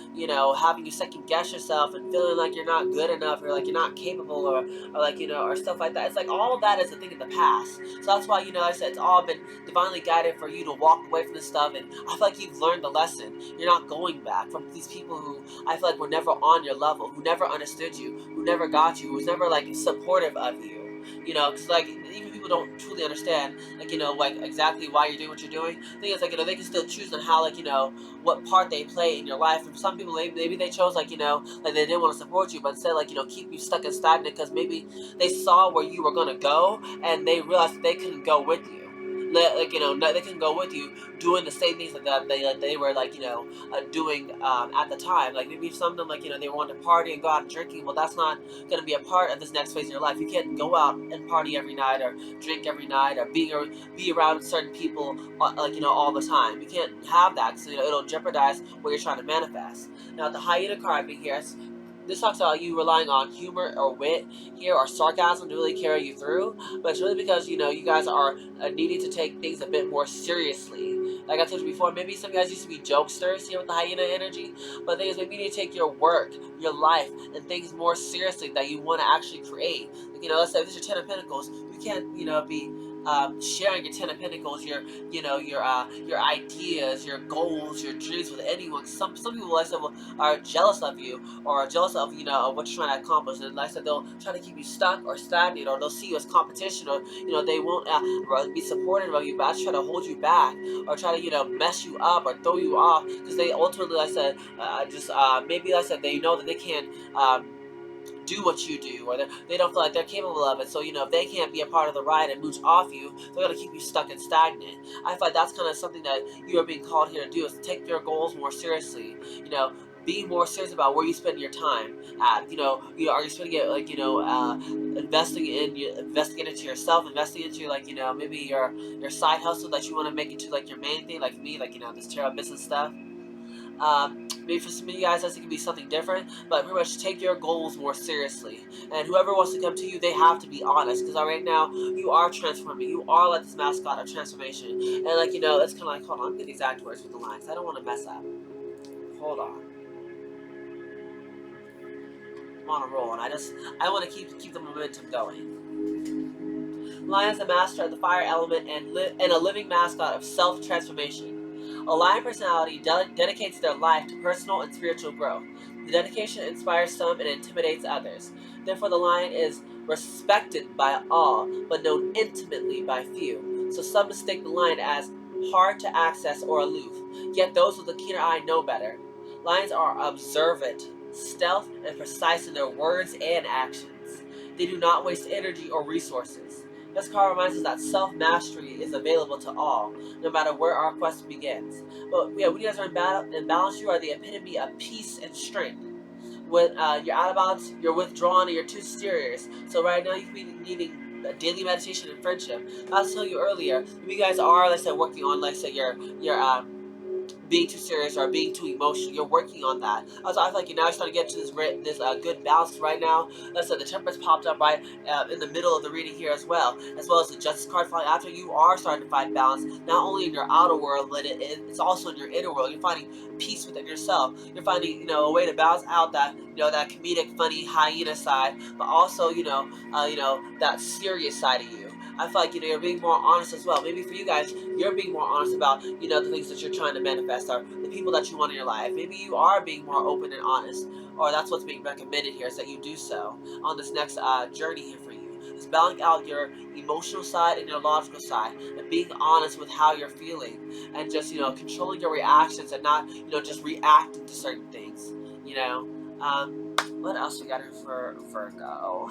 having you second guess yourself and feeling like you're not good enough or like you're not capable or or stuff like that. It's like all of that is a thing in the past. So that's why I said it's all been divinely guided for you to walk away from this stuff, and I feel like you've learned the lesson. You're not going back from these people who I feel like were never on your level, who never understood you, who never got you, who's never like supportive of you. You know, because like even people don't truly understand, like like exactly why you're doing what you're doing. The thing is, like they can still choose on how, like what part they play in your life. And some people, maybe they chose, like like they didn't want to support you, but instead, like keep you stuck and stagnant because maybe they saw where you were gonna go and they realized that they couldn't go with you. Like they couldn't go with you doing the same things that they were like doing at the time. Like maybe some of them, like they wanted to party and go out and drinking. Well, that's not going to be a part of this next phase of your life. You can't go out and party every night or drink every night or be around certain people like all the time. You can't have that, so it'll jeopardize what you're trying to manifest. Now the hyena card being here, this talks about you relying on humor or wit here or sarcasm to really carry you through, but it's really because you guys are needing to take things a bit more seriously. Like I told you before, maybe some guys used to be jokesters here with the hyena energy, but the thing is, maybe you need to take your work, your life, and things more seriously that you want to actually create. Like let's say this is your Ten of Pentacles, you can't be sharing your Ten of Pentacles, your ideas, your goals, your dreams with anyone. Some people, like I said, are jealous of you or are jealous of what you're trying to accomplish, and like I said, they'll try to keep you stuck or stagnant, or they'll see you as competition, or they won't be supportive of you, but try to hold you back or try to mess you up or throw you off because they ultimately, like I said, just maybe, like I said, they know that they can't do what you do, or they don't feel like they're capable of it. So if they can't be a part of the ride and mooch off you, they're gonna keep you stuck and stagnant. I feel like that's kind of something that you are being called here to do, is to take your goals more seriously. Be more serious about where you spend your time at. Are you spending it like investing into yourself, investing into like maybe your side hustle that you want to make into like your main thing, like me, like this tarot business stuff. Maybe for some of you guys, it can be something different, but pretty much take your goals more seriously. And whoever wants to come to you, they have to be honest, because right now you are transforming. You are like this mascot of transformation, and like it's kind of like, hold on, I'm getting exact words with the lines. I don't want to mess up. Hold on. I'm on a roll, and I want to keep the momentum going. Lion is a master of the fire element and a living mascot of self-transformation. A lion personality dedicates their life to personal and spiritual growth. The dedication inspires some and intimidates others. Therefore, the lion is respected by all, but known intimately by few. So some mistake the lion as hard to access or aloof, yet those with a keener eye know better. Lions are observant, stealth, and precise in their words and actions. They do not waste energy or resources. This card reminds us that self-mastery is available to all, no matter where our quest begins. But yeah, when you guys are in balance, you are the epitome of peace and strength. When you're out of balance, you're withdrawn, and you're too serious. So right now, you could be needing daily meditation and friendship. I was telling you earlier, if you guys are, let's say, working on, let's say, your being too serious or being too emotional. You're working on that. So I feel like you're now starting to get to this good balance right now. Like I said, the Temperance popped up right in the middle of the reading here as well as the Justice card falling after. You are starting to find balance, not only in your outer world, but it's also in your inner world. You're finding peace within yourself. You're finding a way to balance out that that comedic, funny hyena side, but also that serious side of you. I feel like you're being more honest as well. Maybe for you guys, you're being more honest about the things that you're trying to manifest, or the people that you want in your life. Maybe you are being more open and honest, or that's what's being recommended here, is that you do so on this next journey here for you. Is balancing out your emotional side and your logical side, and being honest with how you're feeling, and just controlling your reactions and not just reacting to certain things. What else we got here for Virgo?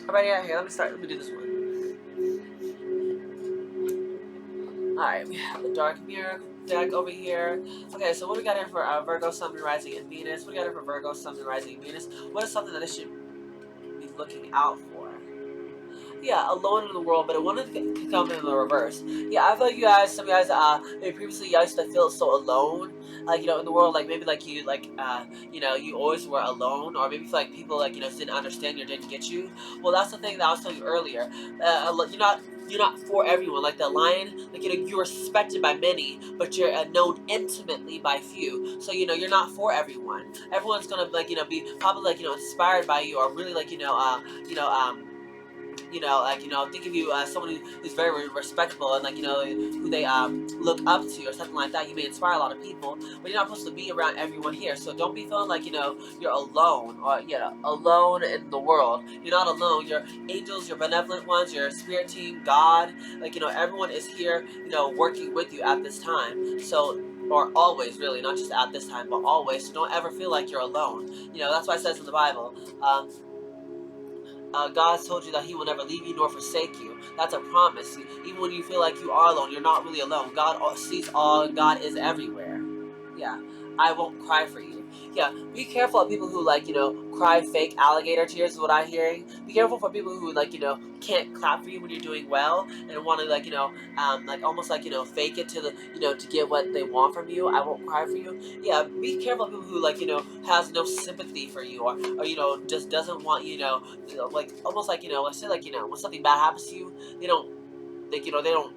Alright, yeah, here, let me do this one. Alright, we have the Dark Mirror deck over here. Okay, so what we got here for Virgo, Sun, Moon, Rising, and Venus? What do we got here for Virgo, Sun, Moon, Rising, and Venus? What is something that they should be looking out for? Yeah, alone in the world, but it wanted to come in the reverse. Yeah, I feel like some of you guys, maybe previously you used to feel so alone, like, in the world, like, maybe, like, you always were alone, or maybe feel like people, like, didn't understand you or didn't get you. Well, that's the thing that I was telling you earlier. You're not for everyone. Like the lion, like, you're respected by many, but you're known intimately by few. So, you're not for everyone. Everyone's gonna, like, be probably, like, inspired by you, or really, like, think of you as someone who's very respectable and who they look up to or something like that. You may inspire a lot of people, but you're not supposed to be around everyone here. So don't be feeling like you're alone or alone in the world. You're not alone. Your angels, your benevolent ones, your spirit team, God, everyone is here, working with you at this time. So or always, really, not just at this time, but always. So don't ever feel like you're alone. That's why it says in the Bible. God's told you that He will never leave you nor forsake you. That's a promise. Even when you feel like you are alone, you're not really alone. God sees all. God is everywhere. Yeah. I won't cry for you. Yeah. Be careful of people who cry fake alligator tears. Is what I'm hearing. Be careful for people who can't clap for you when you're doing well and want to almost fake it to the to get what they want from you. I won't cry for you. Yeah. Be careful of people who has no sympathy for you or just doesn't want almost let's say when something bad happens to you, they don't they don't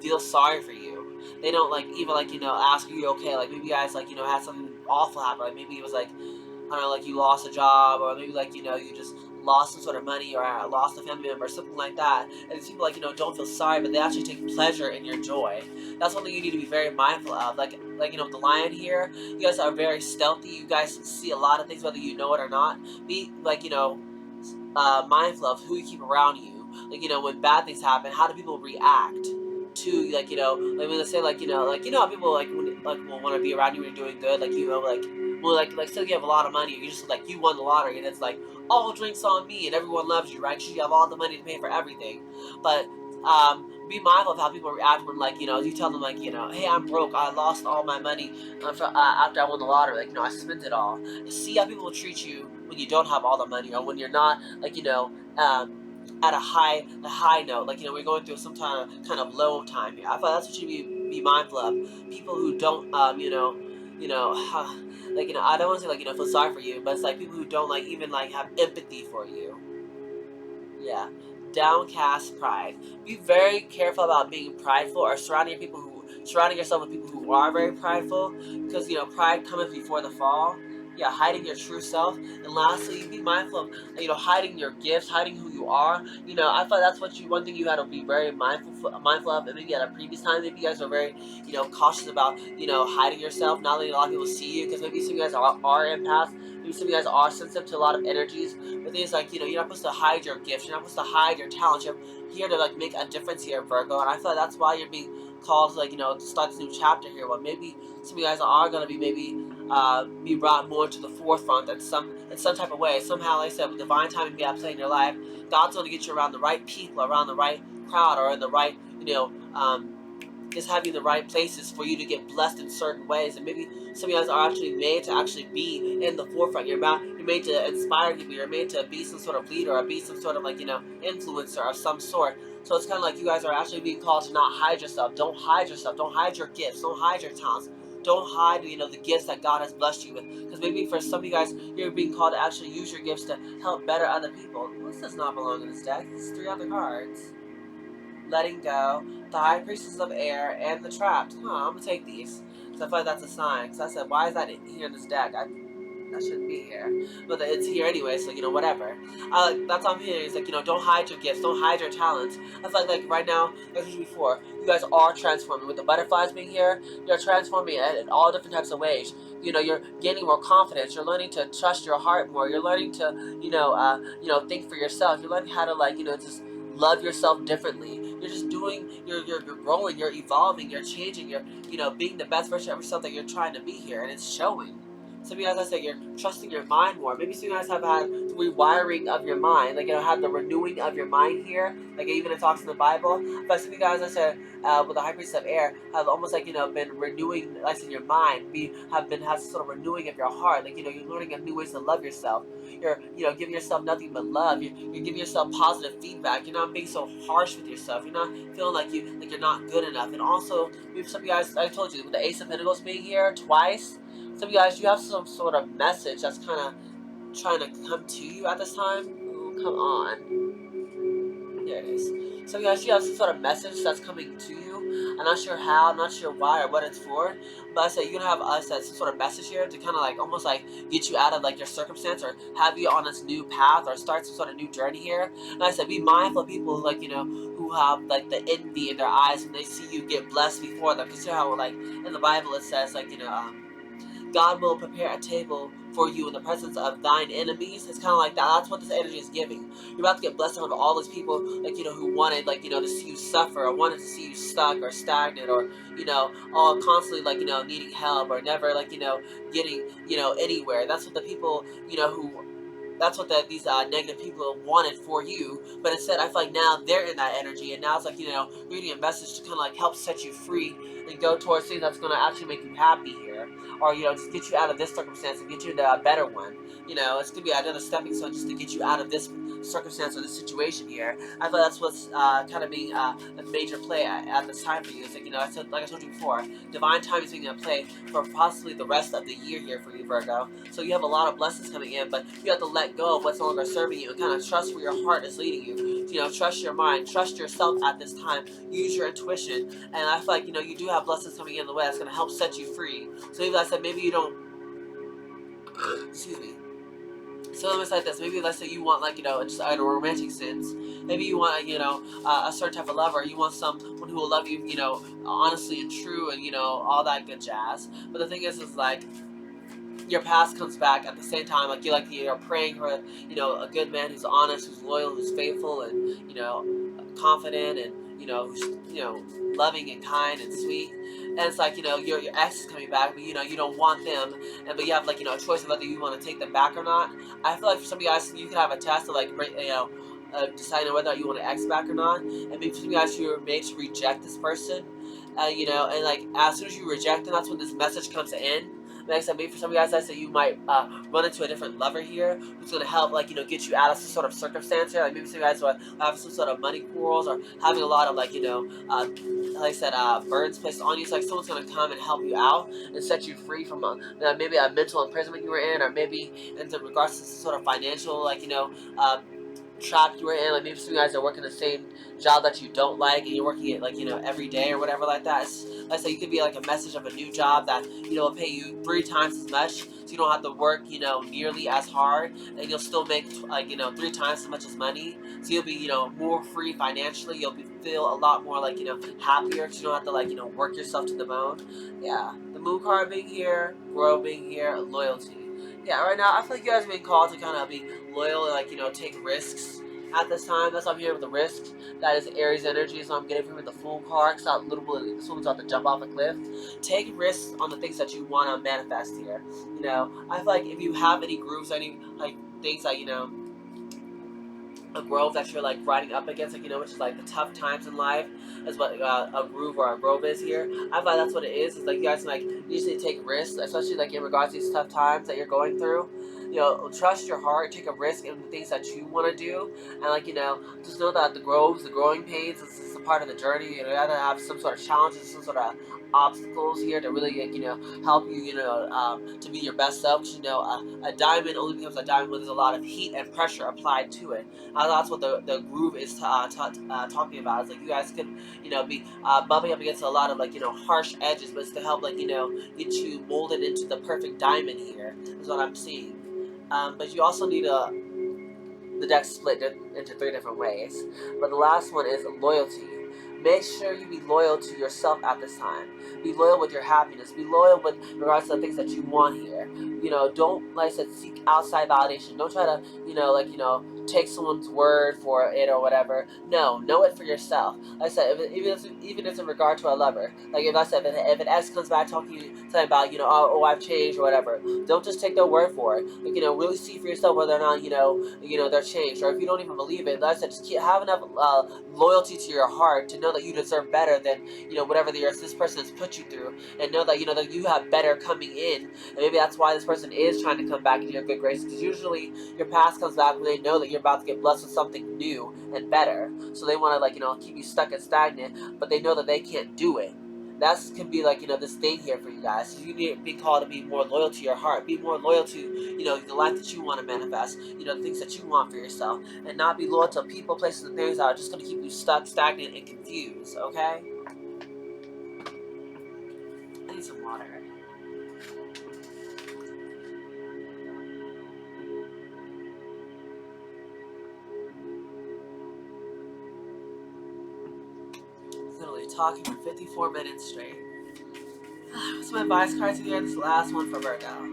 feel sorry for you. They don't even ask you okay. Like maybe you guys had something awful happen. Like maybe it was I don't know, you lost a job, or maybe you just lost some sort of money, or lost a family member, or something like that. And these people don't feel sorry, but they actually take pleasure in your joy. That's one thing you need to be very mindful of. The lion here, you guys are very stealthy. You guys see a lot of things whether you know it or not. Be mindful of who you keep around you. When bad things happen, how do people react to when they say how people will want to be around you when you're doing good, say you have a lot of money, you just you won the lottery, and it's all drinks on me and everyone loves you, right? You have all the money to pay for everything, but be mindful of how people react when you tell them hey, I'm broke, I lost all my money after I won the lottery, I spent it all. See how people will treat you when you don't have all the money, or when you're not at a high note, we're going through some kind of low time here. I thought that's what you be mindful of. People who don't I don't want to say feel sorry for you, but it's people who don't even have empathy for you. Yeah. Downcast pride. Be very careful about being prideful or surrounding yourself with people who are very prideful, because pride cometh before the fall. Yeah, hiding your true self. And lastly, be mindful of hiding your gifts, hiding who you are. I thought that's one thing you had to be very mindful of. And maybe at a previous time, maybe you guys are very cautious about hiding yourself, not letting a lot of people see you, because maybe some of you guys are empaths. Maybe some of you guys are sensitive to a lot of energies. But things you're not supposed to hide your gifts. You're not supposed to hide your talents. You're here to make a difference here, Virgo. And I feel that's why you're being called to to start this new chapter here. Well, maybe some of you guys are gonna be be brought more to the forefront in some type of way. Somehow, like I said, with divine timing be at play in your life, God's gonna get you around the right people, around the right crowd, or in the right just having the right places for you to get blessed in certain ways. And maybe some of you guys are actually made to actually be in the forefront. You're made to inspire people. You're made to be some sort of leader, or be some sort of influencer of some sort. So it's kind of like you guys are actually being called to not hide yourself. Don't hide yourself. Don't hide your gifts. Don't hide your talents. Don't hide the gifts that God has blessed you with. Because maybe for some of you guys, you're being called to actually use your gifts to help better other people. This does not belong in this deck. It's 3 other cards. Letting go, the High Priestess of Air, and the Trapped. I'm gonna take these, because I feel like that's a sign. Because I said, why is that here in this deck? That shouldn't be here. But it's here anyway, so whatever. That's what I'm hearing. Is don't hide your gifts, don't hide your talents. I feel like right now, like I said before, you guys are transforming. With the butterflies being here, you're transforming in all different types of ways. You're gaining more confidence. You're learning to trust your heart more. You're learning to, think for yourself. You're learning how to just love yourself differently. You're just doing. You're growing. You're evolving. You're changing. You're being the best version of yourself that you're trying to be here, and it's showing. Some of you guys, I say, you're trusting your mind more. Maybe some of you guys have had the rewiring of your mind, have the renewing of your mind here, even it talks in the Bible. But some of you guys, I said, with the High Priest of Air, have almost been renewing, your mind, have sort of renewing of your heart. You're learning new ways to love yourself. You're giving yourself nothing but love. You're giving yourself positive feedback. You're not being so harsh with yourself. You're not feeling like you're not good enough. And also, maybe some of you guys, I told you, with the Ace of Pentacles being here twice. Some of you guys, you have some sort of message that's kind of trying to come to you at this time. Ooh, come on. There it is. Some of you guys, you have some sort of message that's coming to you. I'm not sure how, I'm not sure why or what it's for, but I said you're gonna have us as some sort of message here to kind of like almost like get you out of like your circumstance or have you on this new path or start some sort of new journey here. And I said be mindful of people like who have like the envy in their eyes when they see you get blessed before them. Consider how like in the Bible it says like God will prepare a table for you in the presence of thine enemies. It's kind of like that. That's what this energy is giving. You're about to get blessed with all those people, like, who wanted, like, to see you suffer or wanted to see you stuck or stagnant or, all constantly, like, needing help or never, like, getting, anywhere. That's what the people, who that's what these negative people wanted for you. But instead, I feel like now they're in that energy, and now it's like reading a message to kind of like help set you free and go towards things that's going to actually make you happy here, or just get you out of this circumstance and get you into a better one. It's going to be another stepping stone just to get you out of this circumstance or this situation here. I feel that's what's kind of being a major play at this time for you. It's like I said, like I told you before, divine time is being a play for possibly the rest of the year here for you, Virgo. So you have a lot of blessings coming in, but you have to let go of what's no longer serving you and kind of trust where your heart is leading you. Trust your mind, trust yourself at this time, use your intuition, and I feel like you do have blessings coming in the way that's going to help set you free. So maybe like I said, maybe you don't excuse me. So it's like this. Maybe let's say you want like just in a romantic sense. Maybe you want a certain type of lover. You want someone who will love you honestly and true and all that good jazz. But the thing is like your past comes back at the same time. Like you're praying for a good man who's honest, who's loyal, who's faithful, and confident, and who's loving and kind and sweet. And it's like your ex is coming back, but you don't want them, and but you have like a choice of whether you want to take them back or not. I feel like for some of you guys, you could have a test of like deciding whether you want to ex back or not, and maybe for some of you guys, you're made to reject this person, and like as soon as you reject them, that's when this message comes in. Like I said, maybe for some of you guys, I said you might run into a different lover here who's going to help, like, get you out of some sort of circumstance here. Like, maybe some of you guys will have some sort of money quarrels or having a lot of, like, like I said, burdens placed on you. So, like, someone's going to come and help you out and set you free from maybe a mental imprisonment you were in, or maybe in regards to some sort of financial, like, trap you were in. Like maybe some of you guys are working the same job that you don't like and you're working it like every day or whatever like that. Let's say you could be like a message of a new job that will pay you 3 times as much, so you don't have to work nearly as hard, and you'll still make like 3 times as much as money. So you'll be more free financially. You'll feel a lot more like happier because you don't have to like work yourself to the bone. Yeah, the moon card being here, grow being here, loyalty. Yeah, right now I feel like you guys are being called to kind of be loyal and like take risks at this time. That's what I'm hearing with the risks. That is Aries energy, so I'm getting from the Fool card. Cause little bit, someone's about to jump off a cliff. Take risks on the things that you want to manifest here. I feel like if you have any grooves, any like things that a grove that you're like riding up against, like which is like the tough times in life, is what a groove or a grove is here. I feel like that's what it is. It's like you guys like usually take risks, especially like in regards to these tough times that you're going through. Trust your heart, take a risk in the things that you want to do, and like just know that the groves, the growing pains, this is a part of the journey. You gotta have some sort of challenges, some sort of obstacles here to really like, help you to be your best self. A diamond only becomes a diamond when there's a lot of heat and pressure applied to it. That's what the groove is talking about. It's like you guys could be bumping up against a lot of like harsh edges, but it's to help like get you molded into the perfect diamond here. Is what I'm seeing. But you also need the deck split into 3 different ways. But the last one is loyalty. Make sure you be loyal to yourself at this time. Be loyal with your happiness. Be loyal with regards to the things that you want here. Don't, like I said, seek outside validation. Don't try to, take someone's word for it or whatever. No, know it for yourself. Like I said, even if it's in regard to a lover. Like if I said, if an ex comes back talking about, oh, I've changed or whatever, don't just take their word for it. Like, really see for yourself whether or not, they're changed. Or if you don't even believe it, like I said, just have enough loyalty to your heart to know that you deserve better than, whatever this person has put you through. And know that, that you have better coming in. And maybe that's why this person is trying to come back into your good graces. Because usually your past comes back when they know that you're about to get blessed with something new and better. So they want to, like, keep you stuck and stagnant, but they know that they can't do it. That could be like, this thing here for you guys. So you need to be called to be more loyal to your heart. Be more loyal to, the life that you want to manifest. The things that you want for yourself. And not be loyal to people, places, and things that are just going to keep you stuck, stagnant, and confused. Okay? need some water. Literally talking for 54 minutes straight. What's my advice cards here? This last one for Virgo.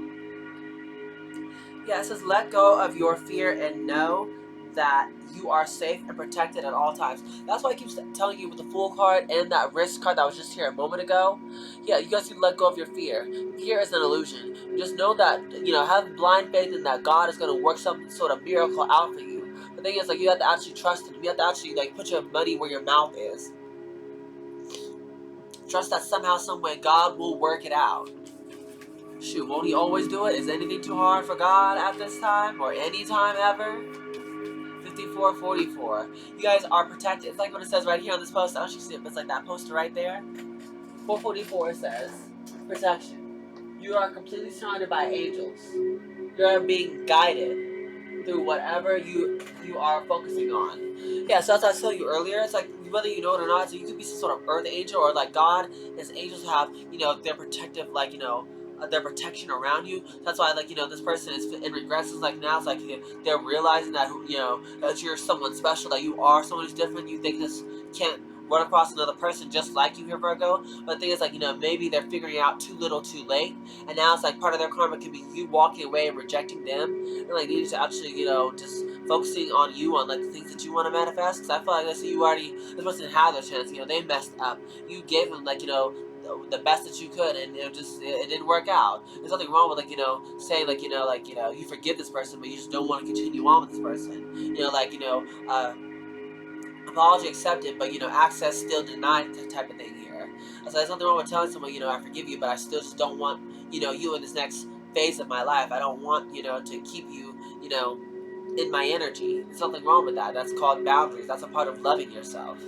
Yeah, it says let go of your fear and know that you are safe and protected at all times. That's why I keep telling you with the Fool card and that Risk card that was just here a moment ago. Yeah, you guys need to let go of your fear. Fear is an illusion. Just know that, have blind faith in that God is going to work some sort of miracle out for you. The thing is, like, you have to actually trust Him. You have to actually, like, put your money where your mouth is. Trust that somehow, someway, God will work it out. Shoot, won't He always do it? Is anything too hard for God at this time? Or any time ever? 5444. You guys are protected. It's like what it says right here on this post. I don't know if you see it, but it's like that poster right there. 444 says, protection. You are completely surrounded by angels. You are being guided through whatever you are focusing on. Yeah, so as I told you earlier, it's like whether you know it or not, so you could be some sort of earth angel or like God. His angels have, their protective, like, their protection around you. That's why, like, this person is in regress. Is like now it's like they're realizing that that you're someone special, that you are someone who's different. You think this can't run across another person just like you here, Virgo. But the thing is, like, maybe they're figuring it out too little, too late, and now it's like part of their karma could be you walking away and rejecting them, and like needing to actually, just focusing on you, on like the things that you want to manifest. Because I feel like this person had their chance. They messed up. You gave them, like, the best that you could, and it didn't work out. There's nothing wrong with, like, saying, like, you forgive this person, but you just don't want to continue on with this person. Apology accepted, but access still denied, type of thing here. So there's nothing wrong with telling someone, I forgive you, but I still just don't want you in this next phase of my life. I don't want to keep you in my energy. There's nothing wrong with that. That's called boundaries. That's a part of loving yourself.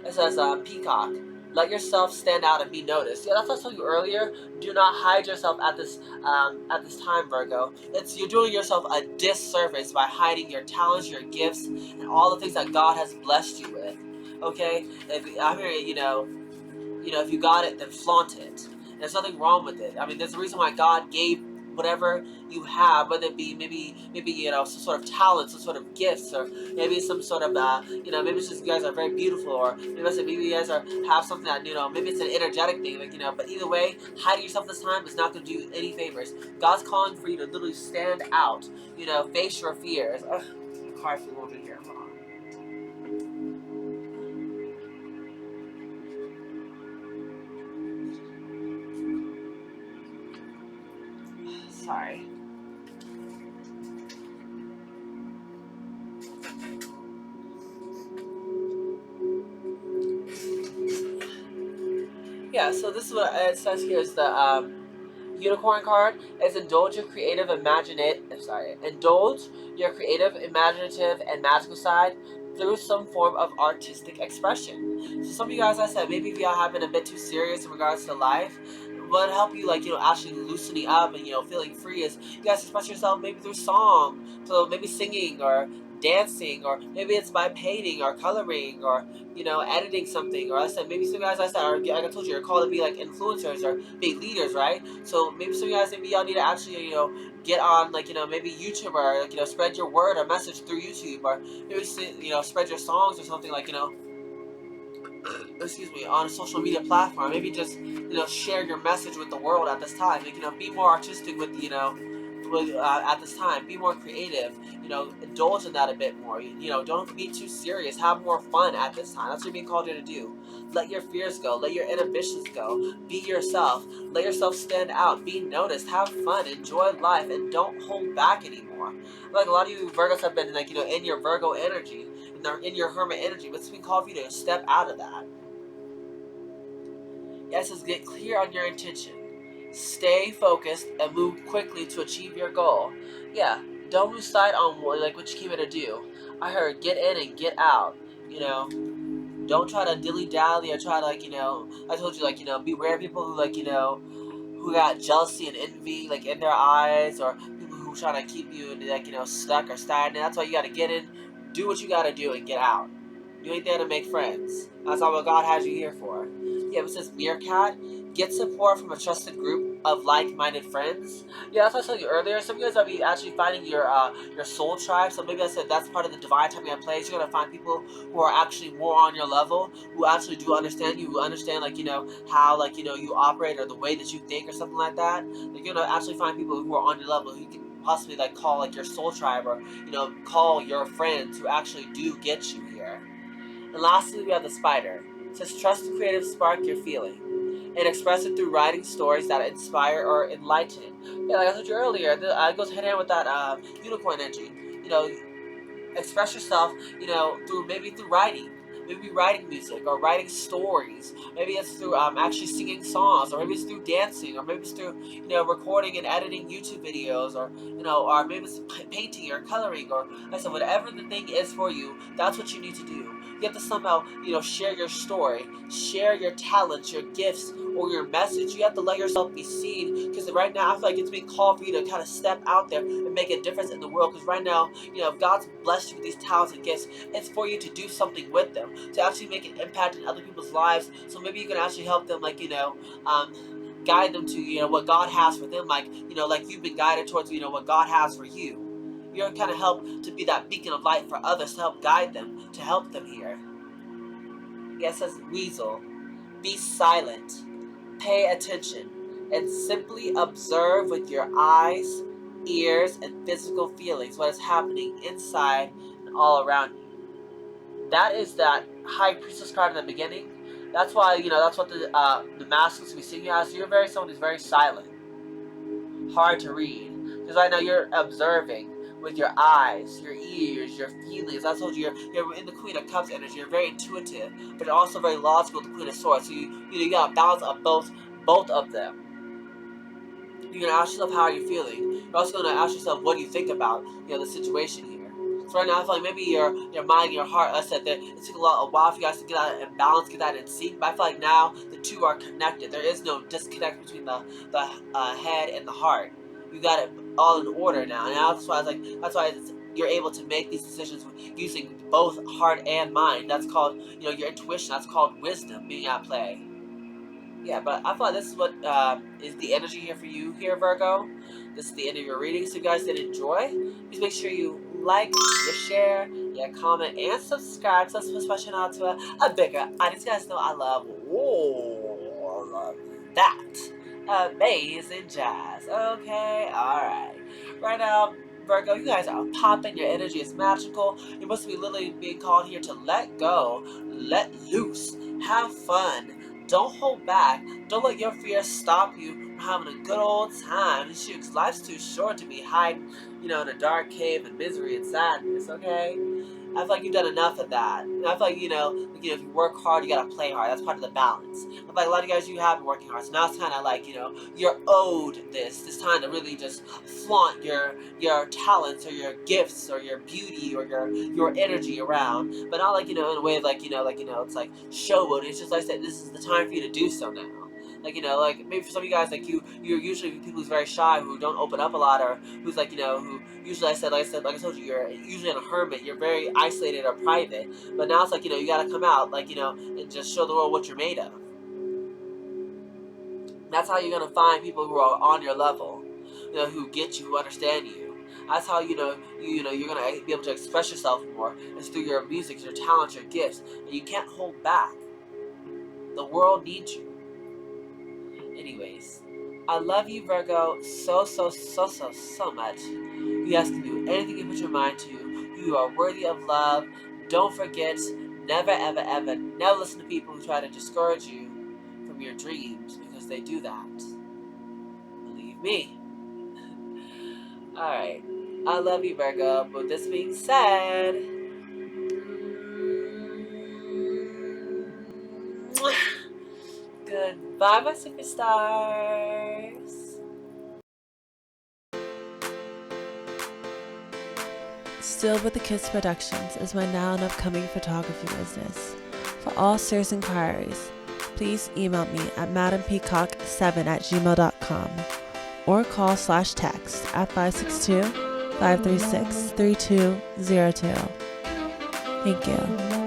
It says, Peacock, let yourself stand out and be noticed. Yeah, that's what I told you earlier. Do not hide yourself at this time, Virgo. You're doing yourself a disservice by hiding your talents, your gifts, and all the things that God has blessed you with. Okay, I'm here, if you got it, then flaunt it. There's nothing wrong with it. I mean, there's a reason why God gave whatever you have, whether it be maybe some sort of talent, some sort of gifts, or maybe some sort of maybe it's just you guys are very beautiful, or maybe you guys have something that maybe it's an energetic thing, like But either way, hiding yourself this time is not going to do you any favors. God's calling for you to literally stand out. Face your fears. Ugh, hard for a little bit here. Hold on. Sorry. Yeah, so this is what it says here is the unicorn card is indulge your creative, imaginative, and magical side through some form of artistic expression. So some of you guys, I said, maybe if y'all have been a bit too serious in regards to life, what help you, like, actually loosening up and, feeling free is you guys express yourself maybe through song, so maybe singing or dancing, or maybe it's by painting or coloring or editing something, or I said maybe some guys, I said, or like I told you, are called to be like influencers or big leaders, right? So maybe some guys, maybe y'all need to actually get on, like, maybe YouTube, or like, spread your word or message through YouTube, or maybe spread your songs or something, like, excuse me, on a social media platform. Maybe just share your message with the world at this time. Like, be more artistic with at this time. Be more creative. Indulge in that a bit more. Don't be too serious. Have more fun at this time. That's what you're being called here to do. Let your fears go. Let your inhibitions go. Be yourself. Let yourself stand out. Be noticed. Have fun. Enjoy life, and don't hold back anymore. Like a lot of you Virgos have been, like, in your Virgo energy, in your Hermit energy, but it's being called for you to step out of that. Yes, is get clear on your intention. Stay focused and move quickly to achieve your goal. Yeah, don't lose sight on what you came here to do. I heard get in and get out. Don't try to dilly dally or try to, like, I told you, like, beware of people who, like, who got jealousy and envy, like, in their eyes, or people who try to keep you, like, stuck or stagnant. That's why you got to get in, do what you got to do, and get out. You ain't there to make friends. That's not what God has you here for. Yeah, it says meerkat. Get support from a trusted group of like-minded friends. Yeah, that's what I told you earlier. Some of you guys will be actually finding your soul tribe. So maybe I said that's part of the divine timing I plays. You're gonna find people who are actually more on your level, who actually do understand you, who understand how you operate or the way that you think or something like that. You're gonna actually find people who are on your level who you can possibly call your soul tribe, or call your friends who actually do get you here. And lastly, we have the spider. It says trust the creative spark you're feeling and express it through writing stories that inspire or enlighten. Yeah, like I told you earlier, it goes hand in hand with that unicorn energy. Express yourself, through writing. Maybe writing music or writing stories. Maybe it's through actually singing songs, or maybe it's through dancing, or maybe it's through recording and editing YouTube videos, or maybe it's painting or coloring, or like I said, whatever the thing is for you. That's what you need to do. You have to somehow share your story, share your talents, your gifts, or your message. You have to let yourself be seen, because right now I feel like it's being called for you to kind of step out there and make a difference in the world. Because right now, if God's blessed you with these talents and gifts, it's for you to do something with them, to actually make an impact in other people's lives. So maybe you can actually help them, guide them to what God has for them, like you've been guided towards what God has for you. You're kind of help to be that beacon of light for others, to help guide them, to help them here. Yeah, it says weasel. Be silent, pay attention, and simply observe with your eyes, ears, and physical feelings what is happening inside and all around you. That is that high priestess card in the beginning. That's why that's what the masculine's we seeing you as. You're someone who's very silent, hard to read, because right now you're observing with your eyes, your ears, your feelings. I told you you're in the Queen of Cups energy. You're very intuitive, but you're also very logical with the Queen of Swords. So you got a balance of both of them. You're gonna ask yourself, how are you feeling? You're also gonna ask yourself, what do you think about the situation here. So right now I feel like maybe your mind and your heart, I said that it took a while for you guys to get that in balance, get that in sync, but I feel like now the two are connected. There is no disconnect between the head and the heart. You got it all in order now. And that's why you're able to make these decisions using both heart and mind. That's called your intuition. That's called wisdom being at play. Yeah, but I thought this is what is the energy here for you here, Virgo. This is the end of your reading. So you guys did enjoy. Please make sure you like, you share, you comment, and subscribe. So let's push my channel out to a bigger audience. You guys know I love all of that amazing jazz. Okay, alright. Right now, Virgo, you guys are popping. Your energy is magical. You must be literally being called here to let go, let loose, have fun. Don't hold back. Don't let your fears stop you from having a good old time. Shoot, life's too short to be hiding, in a dark cave of misery and sadness, okay? I feel like you've done enough of that. And I feel like, if you work hard, you gotta play hard. That's part of the balance. I feel like a lot of you guys, you have been working hard. So now it's kind of like, you're owed this time to really just flaunt your talents or your gifts or your beauty or your energy around. But not in a way of it's like showboating. It's just like I said, this is the time for you to do so now. Maybe for some of you guys, you're usually people who's very shy, who don't open up a lot, or who's who usually like I told you, you're usually a hermit, you're very isolated or private. But now it's you gotta come out, and just show the world what you're made of. That's how you're gonna find people who are on your level, who get you, who understand you. That's how you're gonna be able to express yourself more. It's through your music, your talents, your gifts, and you can't hold back. The world needs you. Anyways, I love you, Virgo, so much. You guys can do anything you put your mind to. You are worthy of love. Don't forget, never, ever, ever, never listen to people who try to discourage you from your dreams, because they do that. Believe me. Alright, I love you, Virgo. But with this being said, goodbye, my superstars. Still with the Kids Productions is my now and upcoming photography business. For all serious inquiries, please email me at madampeacock7@gmail.com or call/text at 562-536-3202. Thank you.